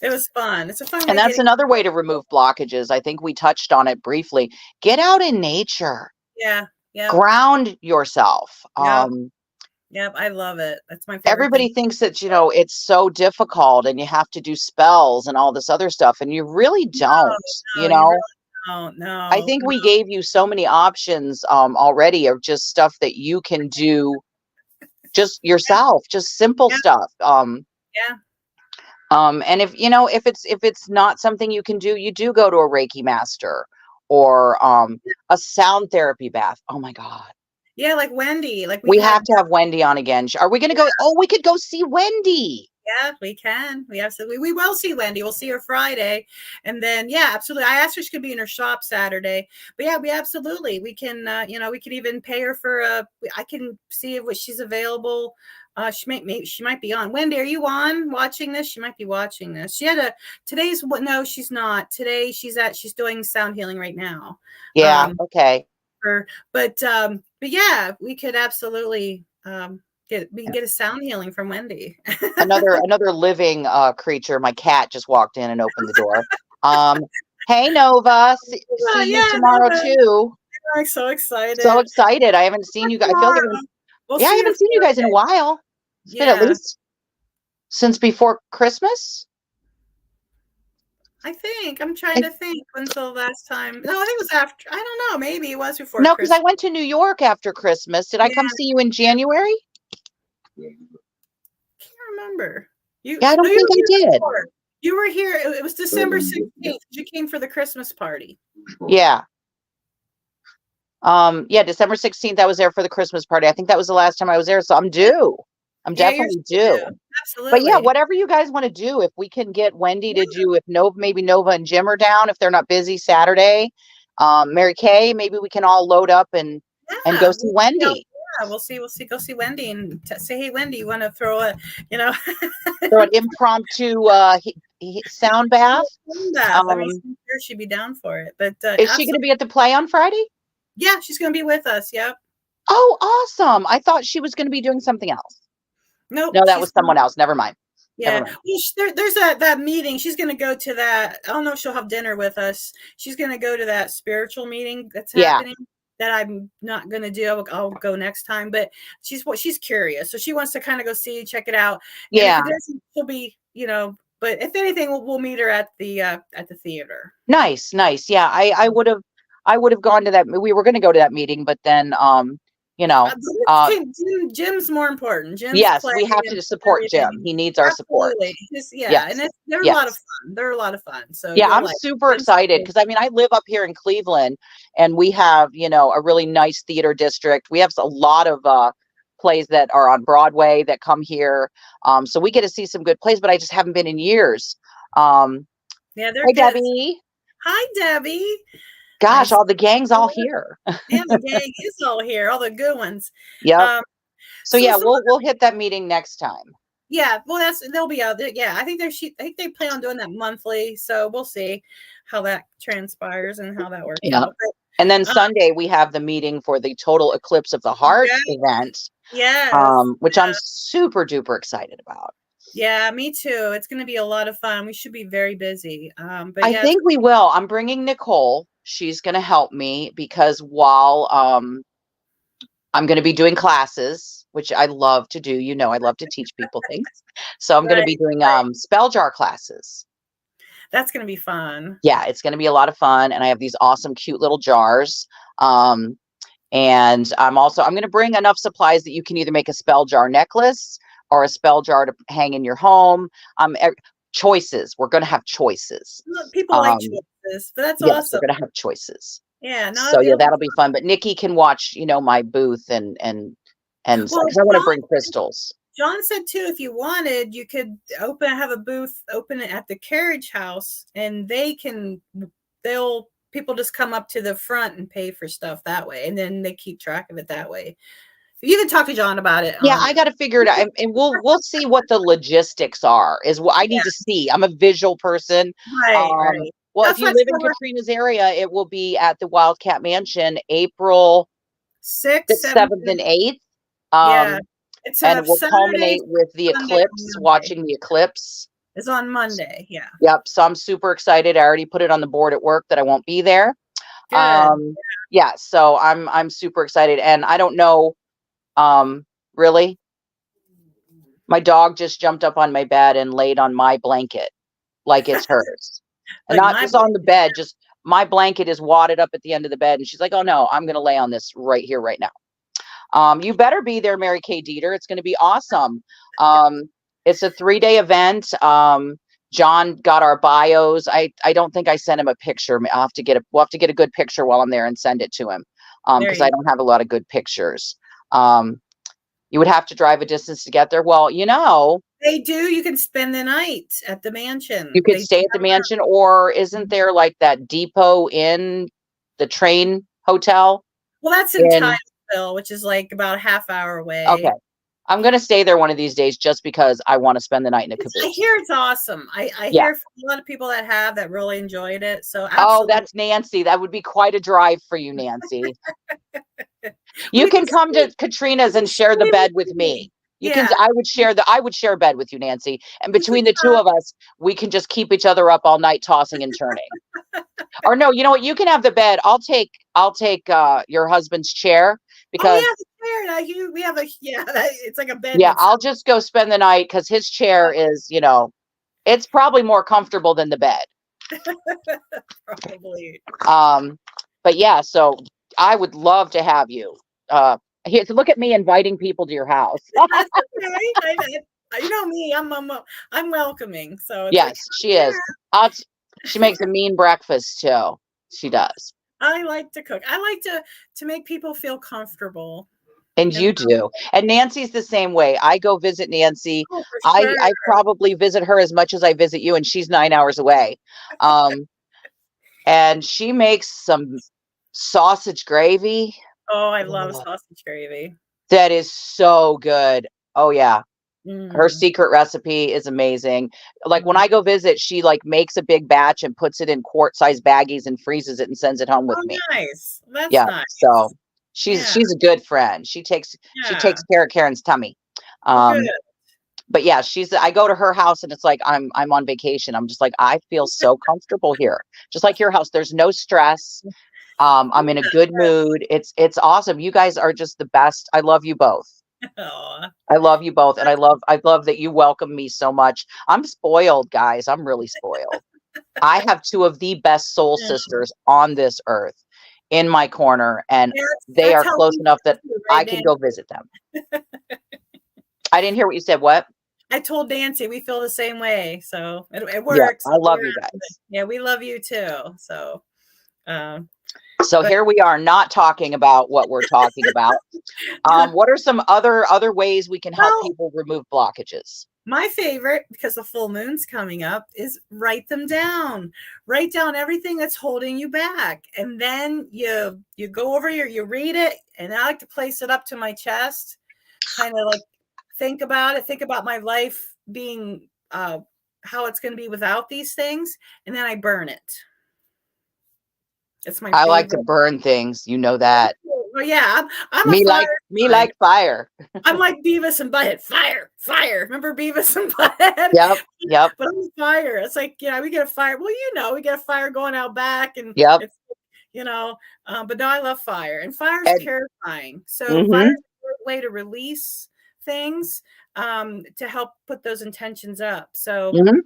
it was fun. It's a fun And way of that's getting. another way to remove blockages. I think we touched on it briefly. Get out in nature, Yeah, yep, ground yourself. yep, yep. I love it. That's my favorite thing. Everybody thinks that, it's so difficult and you have to do spells and all this other stuff, and you really No, don't, no, you really don't. I No, think no. we gave you so many options already of just stuff that you can do just yourself, just simple Yeah, stuff. yeah. And if it's not something you can do, you do go to a Reiki master or a sound therapy bath. Oh my God. Yeah, like Wendy, like we We have had. to have Wendy on again. Are we gonna go? Oh, we could go see Wendy. Yeah, we can. We absolutely we will see Wendy. We'll see her Friday. And then yeah, absolutely. I asked her she could be in her shop Saturday. But yeah, we absolutely we can we could even pay her for I can see if she's available. She might be on. Wendy, are you on watching this? She might be watching this. She had a today's what no, she's not. Today she's doing sound healing right now. Yeah, Um okay. for but yeah, we could absolutely we can get a sound healing from Wendy. Another living creature. My cat just walked in and opened the door. Um, hey Nova, see you Yeah, tomorrow no, too. I'm so So excited. excited. I haven't seen you guys. I feel like Tomorrow. We'll I see you haven't seen you guys in a Friday. while. It's been at Yeah, least since before Christmas. I think. I'm trying I- to think when's the last time. No, I think it was after. I don't know. Maybe it was before no, because I Christmas. went to New York after Christmas. Did I Yeah, come see you in January? can't remember. Yeah, I No, don't you think were I here did. before. You were here. It was December 16th. You came for the Christmas party. Yeah. Yeah, December 16th, I was there for the Christmas party. I think that was the last time I was there. So I'm Yeah, due. I'm yeah, you're definitely still due. due. But yeah, Absolutely. whatever you guys want to do, if we can get Wendy Yeah, to do, if Nova, maybe Nova and Jim are down, if they're not busy Saturday, Mary Kay, maybe we can all load up and go yeah. see Wendy. We'll see. We'll see. Go see Wendy and say, hey, Wendy, you want to throw a, you know, So an impromptu sound bath. that. Let me Um, see sure she'd be down for it. But is she going to absolutely, be at the play on Friday? yeah, she's going to be with us. Yep. Oh, awesome. I thought she was going to be doing something else. Nope. No, that was someone else. Never mind. Never Yeah. mind. Well, there's that meeting. She's going to go to that. I don't know if she'll have dinner with us. She's going to go to that spiritual meeting that's Yeah. happening that I'm not going to do. I'll go next time. But she's curious, so she wants to kind of go see, check it out. And if Yeah. it doesn't, she'll be, But if anything, we'll meet her at the theater. Nice, nice. Yeah, I would have gone to that. We were going to go to that meeting, but then you know, uh Jim's more important. Jim's yes, play we have and to support Jim. everything. He needs our support. Absolutely. Yeah, and Yes. they're a lot of Yes. fun. They're a lot of fun. So Yeah, you'll I'm like super Jim's excited cool. because I mean, I live up here in Cleveland and we have, a really nice theater district. We have a lot of plays that are on Broadway that come here. So we get to see some good plays, but I just haven't been in years. Um, Yeah, they're hey good. Debbie. Hi, Debbie. Gosh, Nice. all the gang's all here. Yeah, the gang is all here, all the good ones. Yep. Um, So so yeah, some we'll hit that meeting next time. Yeah, well, they'll be out there. Yeah, I think they plan on doing that monthly. So we'll see how that transpires and how that works Yeah. out. And then But Sunday we have the meeting for the Total Eclipse of the Heart yeah, event, yes, which I'm super duper excited about. yeah, me too. It's going to be a lot of fun. We should be very busy. But I yeah, it's think we will. I'm bringing Nicole. She's going to help me because while I'm going to be doing classes, which I love to do, I love to teach people things. So I'm going to right, be doing right. spell jar classes. That's going to be fun. Yeah, it's going to be a lot of fun, and I have these awesome, cute little jars. Um, And I'm going to bring enough supplies that you can either make a spell jar necklace or a spell jar to hang in your home. Choices. We're going to have choices. Look, people like Um, choices, but that's yes, we're awesome. going to have choices. Yeah, no, So yeah, it'll be that'll be fun. But Nikki can watch, my booth and well. because I want to bring crystals. John said too, if you wanted, you could have a booth, open it at the carriage house, and they'll people just come up to the front and pay for stuff that way, and then they keep track of it that way. You can talk to John about it. Yeah, I got to figure it out, and we'll see what the logistics are. Is what I Yeah, need to see. I'm a visual person. right, right. Well, if That's you why live in Katrina's area, it will be at the Wildcat Mansion, April 6th, 6th, 7th, 7th, and 8th. yeah. Um, It's and a it will Saturday, culminate with the Sunday, eclipse, Monday. watching the eclipse. It's on Monday. Yeah, Yep. So I'm super excited. I already put it on the board at work that I won't be there. good. Yeah. So I'm super excited, and I don't know. Really, my dog just jumped up on my bed and laid on my blanket like it's hers, and Like not my just on the bed. Just my blanket is wadded up at the end of the bed, and she's like, "Oh no, I'm going to lay on this right here, right now." You better be there, Mary Kay Dieter. It's going to be awesome. It's a 3-day event. John got our bios. I don't think I sent him a picture. We'll have to get a good picture while I'm there and send it to him. there Because I you don't have a lot of good pictures. You would have to drive a distance to get there. Well, They do. You can spend the night at the you mansion. could They do stay at the have that. mansion, or isn't there like that depot in the train hotel Well, that's in in Titusville, which is like about a half hour okay. away. I'm going to stay there one of these days just because I want to spend the night in a I caboose. hear it's awesome. I Yeah. hear from a lot of people that really enjoyed it. So Oh, absolutely. that's Nancy. That would be quite a drive for you, Nancy. Well, You can come to Katrina's you can and share the stay bed with with me. me. Yeah. I would share a bed with you, Nancy. And You can between the two of us, we can just keep each other up all night tossing and turning. Or no, you know what? You can have the bed. I'll take your husband's chair oh because yeah, the chair. We have it's like a bed yeah, with I'll just go spend the night because his chair is, it's probably more comfortable than the bed. probably. Um, but yeah, so I would love to have you. Here, so look at me inviting people to your house. That's okay. You know me. I'm welcoming. So it's like Yes, she is. She makes a mean breakfast too. She does. I like to cook. I like to make people feel comfortable. And And you do. And Nancy's the same way. I go visit Nancy. oh, for I sure. I probably visit her as much as I visit you, and she's 9 hours away. Um, and she makes some sausage gravy. Oh, I love Oh, sausage gravy. that is so good. Oh yeah. Her Mm. secret recipe is amazing. Like when Mm. I go visit, she like makes a big batch and puts it in quart-sized baggies and freezes it and sends it home with Oh, me. nice. That's Yeah. So nice. she's Yeah. she's a good friend. She Yeah. takes care of Karen's tummy. Well, good. But yeah, I go to her house and it's like I'm on vacation. I'm just like, I feel so comfortable here. Just like your house. There's no stress. I'm in a good mood. It's awesome. You guys are just the best. I love you both. Aw. I love you both, and I love that you welcome me so much. I'm spoiled, guys. I'm really spoiled. I have two of the best soul Yeah. sisters on this earth in my corner, and Yeah, they that's are how close we enough that feel too, I right, can Nancy? go visit them. I didn't hear what you said. What? I told Nancy we feel the same way, so it Yeah, works. I love you guys. Yeah, we love you too. So, um, So but here we are, not talking about what we're talking about. What are some other ways we can help well, people remove blockages? my favorite, because the full moon's coming up, is write them down. Write down everything that's holding you back, and then you go over you read it, and I like to place it up to my chest, kind of like think about it, think about my life being how it's going to be without these things, and then I burn it. It's my I like to favorite. burn things. You know that. Well, yeah, I'm a Me fire like me sign. like fire. I'm like Beavis and Butthead. Fire, fire. Remember Beavis and Butthead? Yep. Yep. But I'm fire. It's like, yeah, we get a fire. Well, we get a fire going out back, and Yep. it's, but no, I love fire, and fire is And purifying. So fire mhm. is a great way to release things, to help put those intentions up. So, Mhm.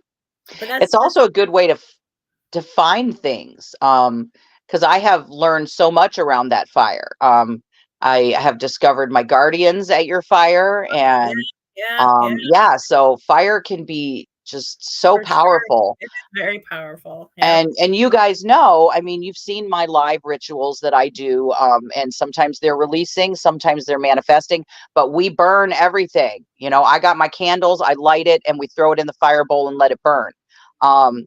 but It's that's also a good way to find things. Because I have learned so much around that fire. I have discovered my guardians at your fire, yeah, and yeah, yeah, yeah, so fire can be just so for sure. powerful. It is very powerful. Yep. And you guys know, I mean, you've seen my live rituals that I do, and sometimes they're releasing, sometimes they're manifesting, but we burn everything. I got my candles, I light it, and we throw it in the fire bowl and let it burn. Um,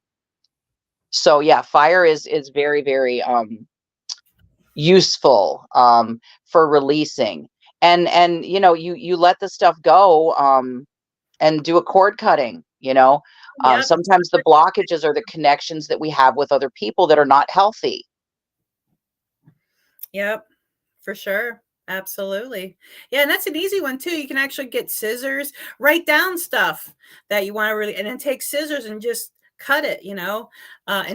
so yeah, fire is very, very useful for releasing. And you let the stuff go, and do a cord cutting. Yep. That's Sometimes the blockages are the connections that we have with other people that are not healthy. Yep, for sure. Absolutely. Yeah, and that's an easy one too. You can actually get scissors, write down stuff that you want to really, and then take scissors and just cut it, and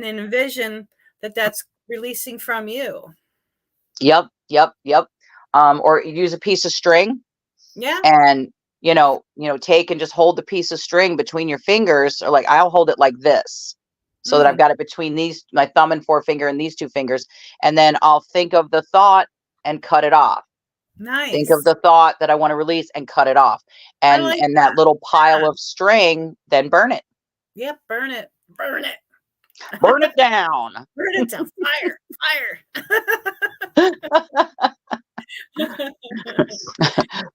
then envision that that's releasing from you. Yep, yep, yep. Or use a piece of string, Yeah. and take and just hold the piece of string between your fingers, or like I'll hold it like this, so that I've Mm, got it between my thumb and forefinger and these two fingers, and then I'll think of the thought and cut it off. Think of nice. the thought that I want to release and cut it off, I and like and that that. little pile Yeah. of string, then burn it. Yep. Burn it. Burn it. Burn it down. Burn it to fire. Fire.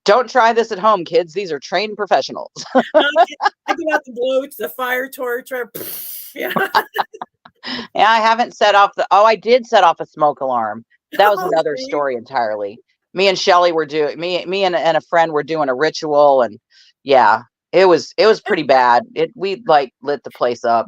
Don't try this at home, kids. These are trained professionals. I get out the blowtorch, the fire torch, or yeah. Yeah, I haven't set off I did set off a smoke alarm. That was Oh, another see? story entirely. Me and Shelly were doing me and a friend were doing a ritual, and yeah, it was pretty bad. We like lit the place up.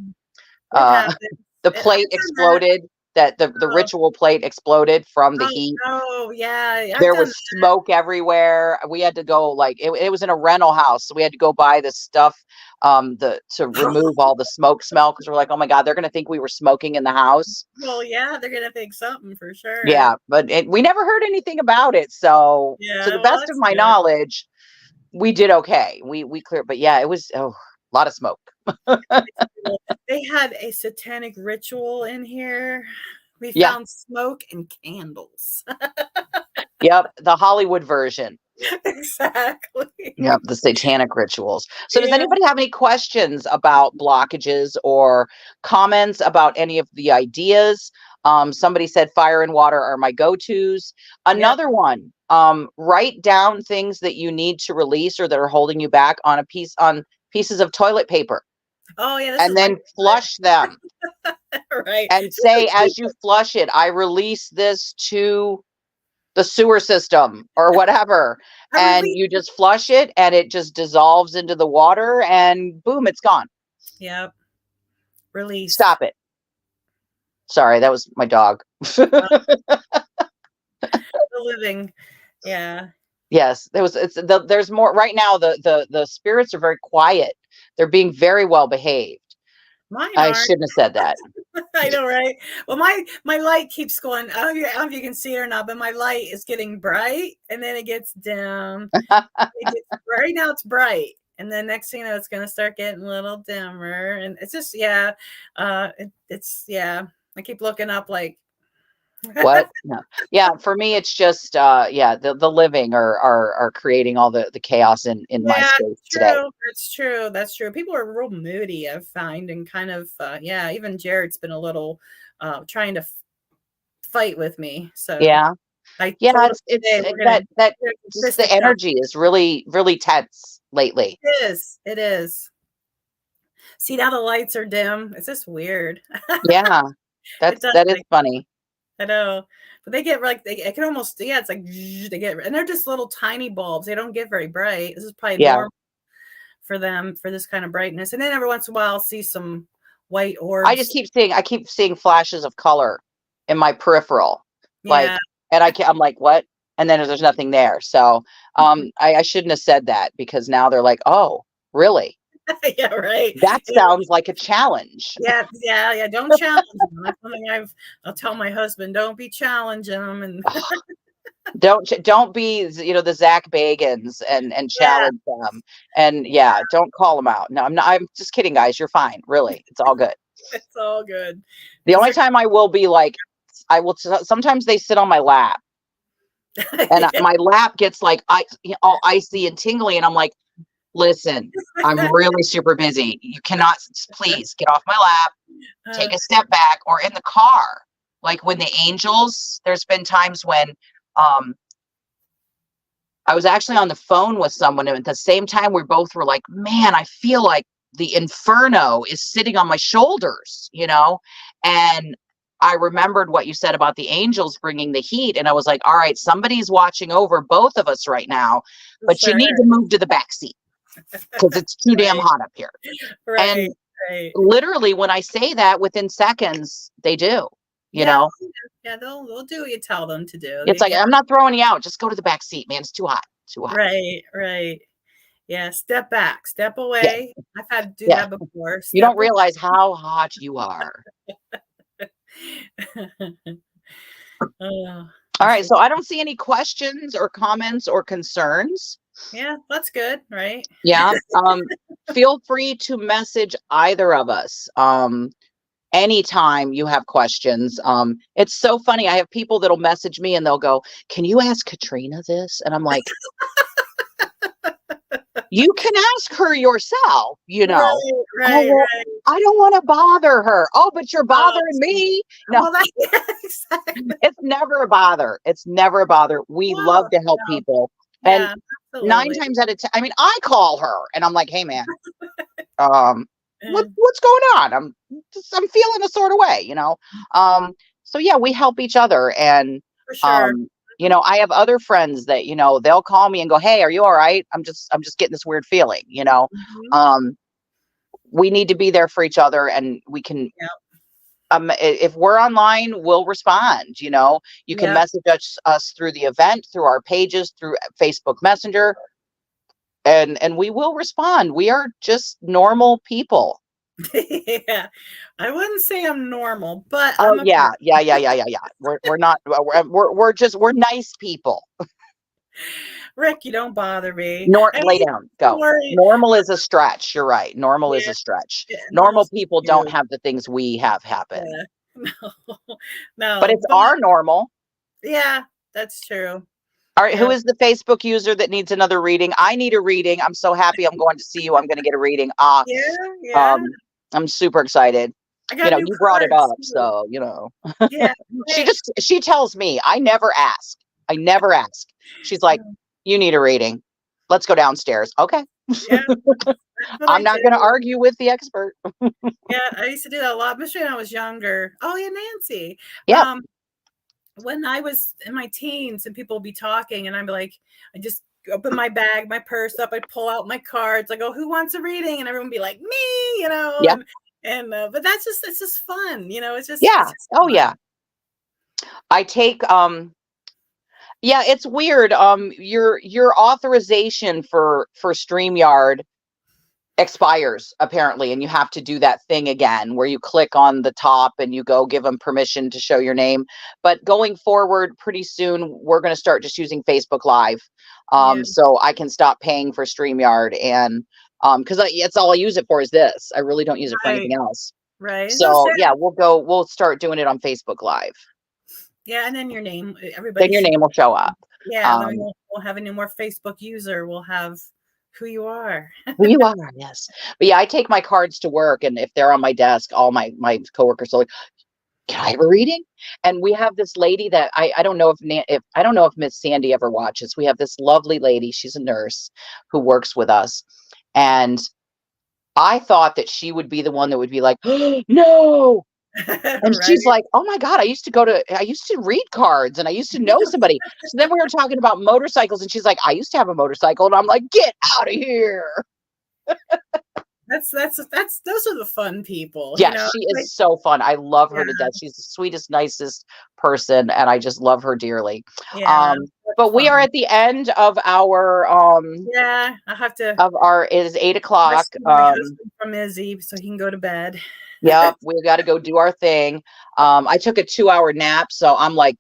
It Uh happens. the I've plate done that. exploded. That the Oh, ritual plate exploded from the oh heat. no, yeah, I've There done was smoke everywhere. We had to go, like, it was in a rental house, so we had to go buy this stuff, to that. remove all the smoke smell, because we're like, oh my god, they're gonna think we were smoking in the house. Well, yeah, they're gonna think something for sure. Yeah, but we never heard anything about it. So to Yeah, the well, best of that's my good. knowledge, we did okay. We cleared, but yeah, it was a lot of smoke. They had a satanic ritual in here. We Yeah, found smoke and candles. yep, the Hollywood version. Exactly. Yep, the satanic rituals. So does Yeah, anybody have any questions about blockages, or comments about any of the ideas? Somebody said fire and water are my go-tos. yep. Another one, write down things that you need to release or that are holding you back on pieces of toilet paper, Oh, yeah, this and is my then flush them, favorite. Right. and say, as you flush it, I release this to the sewer system or whatever. I And really you just flush it, and it just dissolves into the water, and boom, it's gone. Yep, release. Stop it. Sorry, that was my dog. Uh, the living. Yeah. Yes, there's more right now. The spirits are very quiet. They're being very well behaved. Mine I aren't. shouldn't have said that. I know, right? Well, my light keeps going. I don't know if you can see it or not, but my light is getting bright, and then it gets dim. Right now, it's bright, and then next thing you know, it's gonna start getting a little dimmer, and it's just yeah, it's yeah. I keep looking up like What? No. Yeah, for me it's just yeah, the living are creating all the chaos in my yeah, space today. That's true. That's true. People are real moody, I find, and kind of yeah. Even Jared's been a little trying to fight with me. So Yeah. I Yeah, told him it's today that we're just the fisticuffs. energy is really, really tense lately. It is. It is. See now the lights are dim. It's just weird. Yeah, It does that is like funny. I know. But they get like it can almost it's like they get and they're just little tiny bulbs. They don't get very bright. This is probably Yeah. normal for them for this kind of brightness. And then every once in a while I'll see some white orbs. I keep seeing flashes of color in my peripheral. Like, Yeah. and I'm like, what? And then there's nothing there. So, I shouldn't have said that because now they're like, oh, really? Yeah, right. That sounds like a challenge. Yeah, yeah, yeah. Don't challenge them. That's something I'll tell my husband. Don't be challenging them. And Don't be, the Zach Bagans and yeah, challenge them. And yeah, don't call them out. No, I'm not. I'm just kidding, guys. You're fine. Really, it's all good. it's all good. The 'Cause only time I will be like, sometimes they sit on my lap, and yeah. my lap gets like all icy and tingly, and I'm like, listen, I'm really super busy. You cannot, please get off my lap, take a step back, or in the car. Like when the angels, there's been times when um I was actually on the phone with someone, and at the same time we both were like, man, I feel like the inferno is sitting on my shoulders, and I remembered what you said about the angels bringing the heat, and I was like, all right, somebody's watching over both of us right now, but you Sure. need to move to the back seat because it's too damn Right. hot up here. Right. And Right. literally when I say that, within seconds they do. you Yeah. know Yeah. They'll do what you tell them to do. it's like, Yeah. I'm not throwing you out, just go to the back seat, man, it's too hot, too hot. Right. Right. Yeah. Step back. Step Yeah, away. I've had to do yeah, that before. you Step don't realize how hot you are. away. Oh, All that's right, so so I don't see any questions or comments or concerns. yeah, that's good, right? Yeah. Feel free to message either of us. Anytime you have questions. It's so funny. I have people that'll message me and they'll go, can you ask Katrina this? And I'm like, you can ask her yourself, Right, Oh, right, well, right. I don't want to bother her. Oh, but you're Oh, bothering me. No, well, that yeah, exactly. it's never a bother. It's never a bother. We love No, to help no. people. And Yeah, nine absolutely. times out of ten, I mean, I call her and I'm like, hey man, Eh, what's going on? I'm feeling a sort of way, so yeah, we help each other. And for sure. I have other friends that, they'll call me and go, hey, are you all right? I'm just getting this weird feeling. Mhm. um we need to be there for each other, and we can, Yep, if we're online, we'll respond. You can yep. message us through the event, through our pages, through Facebook Messenger, and we will respond. We are just normal people. Yeah. I wouldn't say I'm normal, but Oh I'm a yeah, person. yeah, yeah, yeah, yeah, yeah. We're not. We're nice people. Rick, you don't bother me. Nor I lay mean, down. don't Go. worry. Normal is a stretch. You're right. Normal is Yeah, a stretch. yeah, Normal normal's people don't cute. have the things we have happen. Yeah. No, But no, it's but our normal. yeah, that's true. All right. Who Yeah. is the Facebook user that needs another reading? I need a reading. I'm so happy I'm going to see you. I'm going to get a reading. Yeah, yeah. Um, I'm super excited. I got new You brought it cards up, too. so Yeah, right. she tells me, I never ask. I never ask. She's like, you need a reading. Let's go downstairs. Okay. Yeah, that's what I'm I not going to do. argue with the expert. Yeah, I used to do that a lot, especially when I was younger. Oh, yeah, Nancy. Yep. Um, when I was in my teens and people would be talking, and I'd be like, I just open my bag, my purse up, I pull out my cards, I go, who wants a reading? And everyone would be like, me, Yeah. but that's just it's just fun, it's Yeah. just Oh fun. yeah. I take yeah, it's weird. Your authorization for StreamYard expires apparently, and you have to do that thing again where you click on the top and you go give them permission to show your name. But going forward, pretty soon we're going to start just using Facebook Live, Yeah, so I can stop paying for StreamYard. And because it's all I use it for is this. I really don't use it for anything right, else. right. So So sad. yeah, we'll start doing it on Facebook Live. Yeah, and then your name, Then everybody your should. name will show up. Yeah, then um we'll have a new more Facebook user. We'll have who you are. Who you are, yes. But yeah, I take my cards to work, and if they're on my desk, all my coworkers are like, "Can I have a reading?" And we have this lady that I don't know if I don't know if Miss Sandy ever watches. We have this lovely lady. She's a nurse who works with us, and I thought that she would be the one that would be like, "No." And Right. she's like, "Oh my God, I used to read cards and I used to know somebody." So then we were talking about motorcycles and she's like, "I used to have a motorcycle." And I'm like, "Get out of here." That's those are the fun people, Yeah, she like, is so fun. I love her yeah, to death. She's the sweetest, nicest person, and I just love her dearly. yeah, that's But we are fun. at the end Yeah, I have to of our it is 8 o'clock. rescue my husband from Izzy so he can go to bed. Yep, we got to go do our thing. I took a 2 hour nap, so I'm like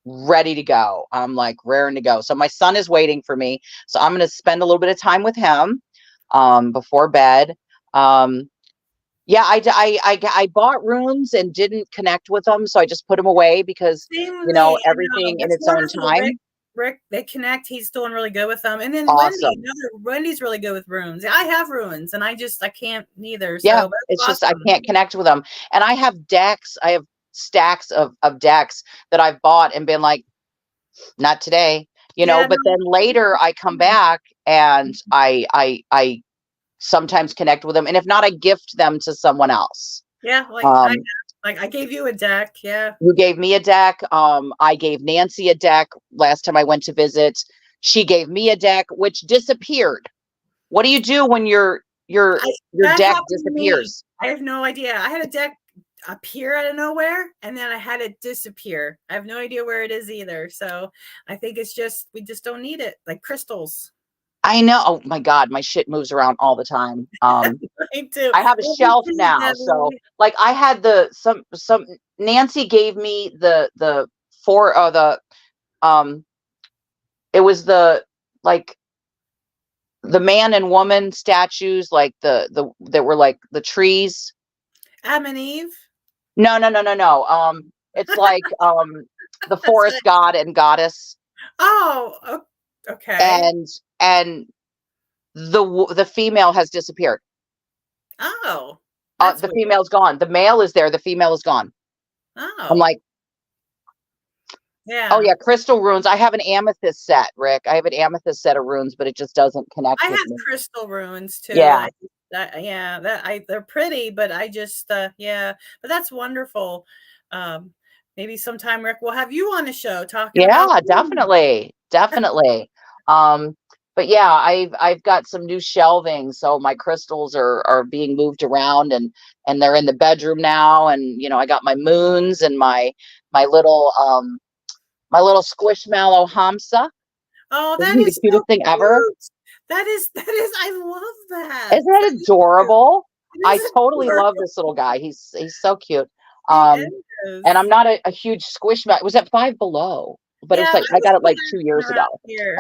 ready to go. I'm like raring to go. So my son is waiting for me. So I'm going to spend a little bit of time with him before bed. Um, yeah, I bought rooms and didn't connect with them, so I just put them away because Same with me. I know, everything in that's its own wonderful. time. Rick, they connect. He's doing really good with them. And then Awesome. Wendy's really good with runes. I have runes, and I can't neither. Yeah, So it's that's just I awesome. can't connect with them. And I have decks. I have stacks of decks that I've bought and been like, not today, Yeah, but then later I come no. back and I sometimes connect with them. And if not, I gift them to someone else. Yeah, Um, I gave you a deck. Yeah. you gave me a deck. I gave Nancy a deck last time I went to visit. She gave me a deck, which disappeared. What do you do when I your That deck happened to me. disappears? I have no idea. I had a deck appear out of nowhere, and then I had it disappear. I have no idea where it is either. So I think it's just we just don't need it, like crystals. I know. Oh my God, my shit moves around all the time. Me too. I have a Well, me shelf too, now, so Debbie. like I had the some Nancy gave me the four the um it was the like the man and woman statues, like the that were like the trees. Adam and Eve. No, no, no, no, no. It's like the That's it. forest god and goddess, Okay. and and the female has disappeared. Oh, that's The weird. female's gone. The male is there. The female is gone. I'm Oh, like, oh yeah. yeah, crystal runes. I have an amethyst set, Rick. I have an amethyst set of runes, but it just doesn't connect I with have me. crystal runes too. Yeah, Yeah, they're pretty, but I just yeah, but that's wonderful. Um, Maybe sometime, Rick, we'll have you on the show talking about yeah, runes. definitely, definitely. Um, but yeah, I've got some new shelving, so my crystals are being moved around and they're in the bedroom now, and I got my moons and my little my little squishmallow hamsa. Oh, Isn't that he the is so cutest thing ever? cute. That is, I love that. Isn't that That is cute. adorable? It I is totally love adorable. this little guy. He's so cute. He Um, and I'm is. not a huge squish. It was at Five Below, but it Yeah, was I like I was got it putting like 2 years around ago, here.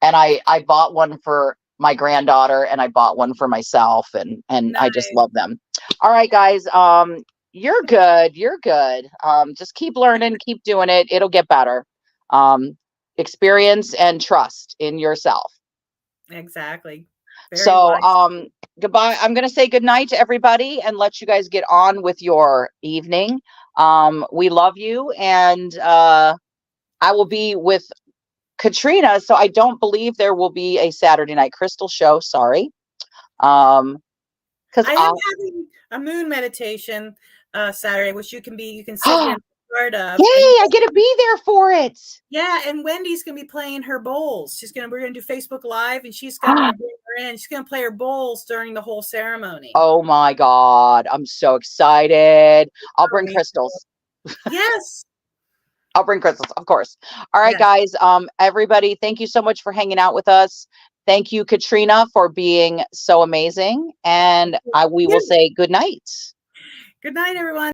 and I bought one for my granddaughter and I bought one for myself, and I just Nice. love them. All right, guys. You're good. You're good. Just keep learning, keep doing it. It'll get better. Um, experience and trust in yourself. Exactly. Very So, wise. goodbye. I'm going to say good night to everybody and let you guys get on with your evening. We love you, and I will be with Katrina. So I don't believe there will be a Saturday Night Crystal show. Sorry. Because I am I, having a moon meditation Saturday, which you can sit yay, here and be part of. And I get to be there for it. yeah, and Wendy's gonna be playing her bowls. We're gonna do Facebook Live, and I'm gonna bring her in. She's gonna play her bowls during the whole ceremony. Oh my God. I'm so excited. I'll Oh, bring me too. crystals. Yes. I'll bring crystals, of course. All right, Yes. guys. Everybody, thank you so much for hanging out with us. Thank you, Katrina, for being so amazing. And we will Yes. say good night. Good night, everyone.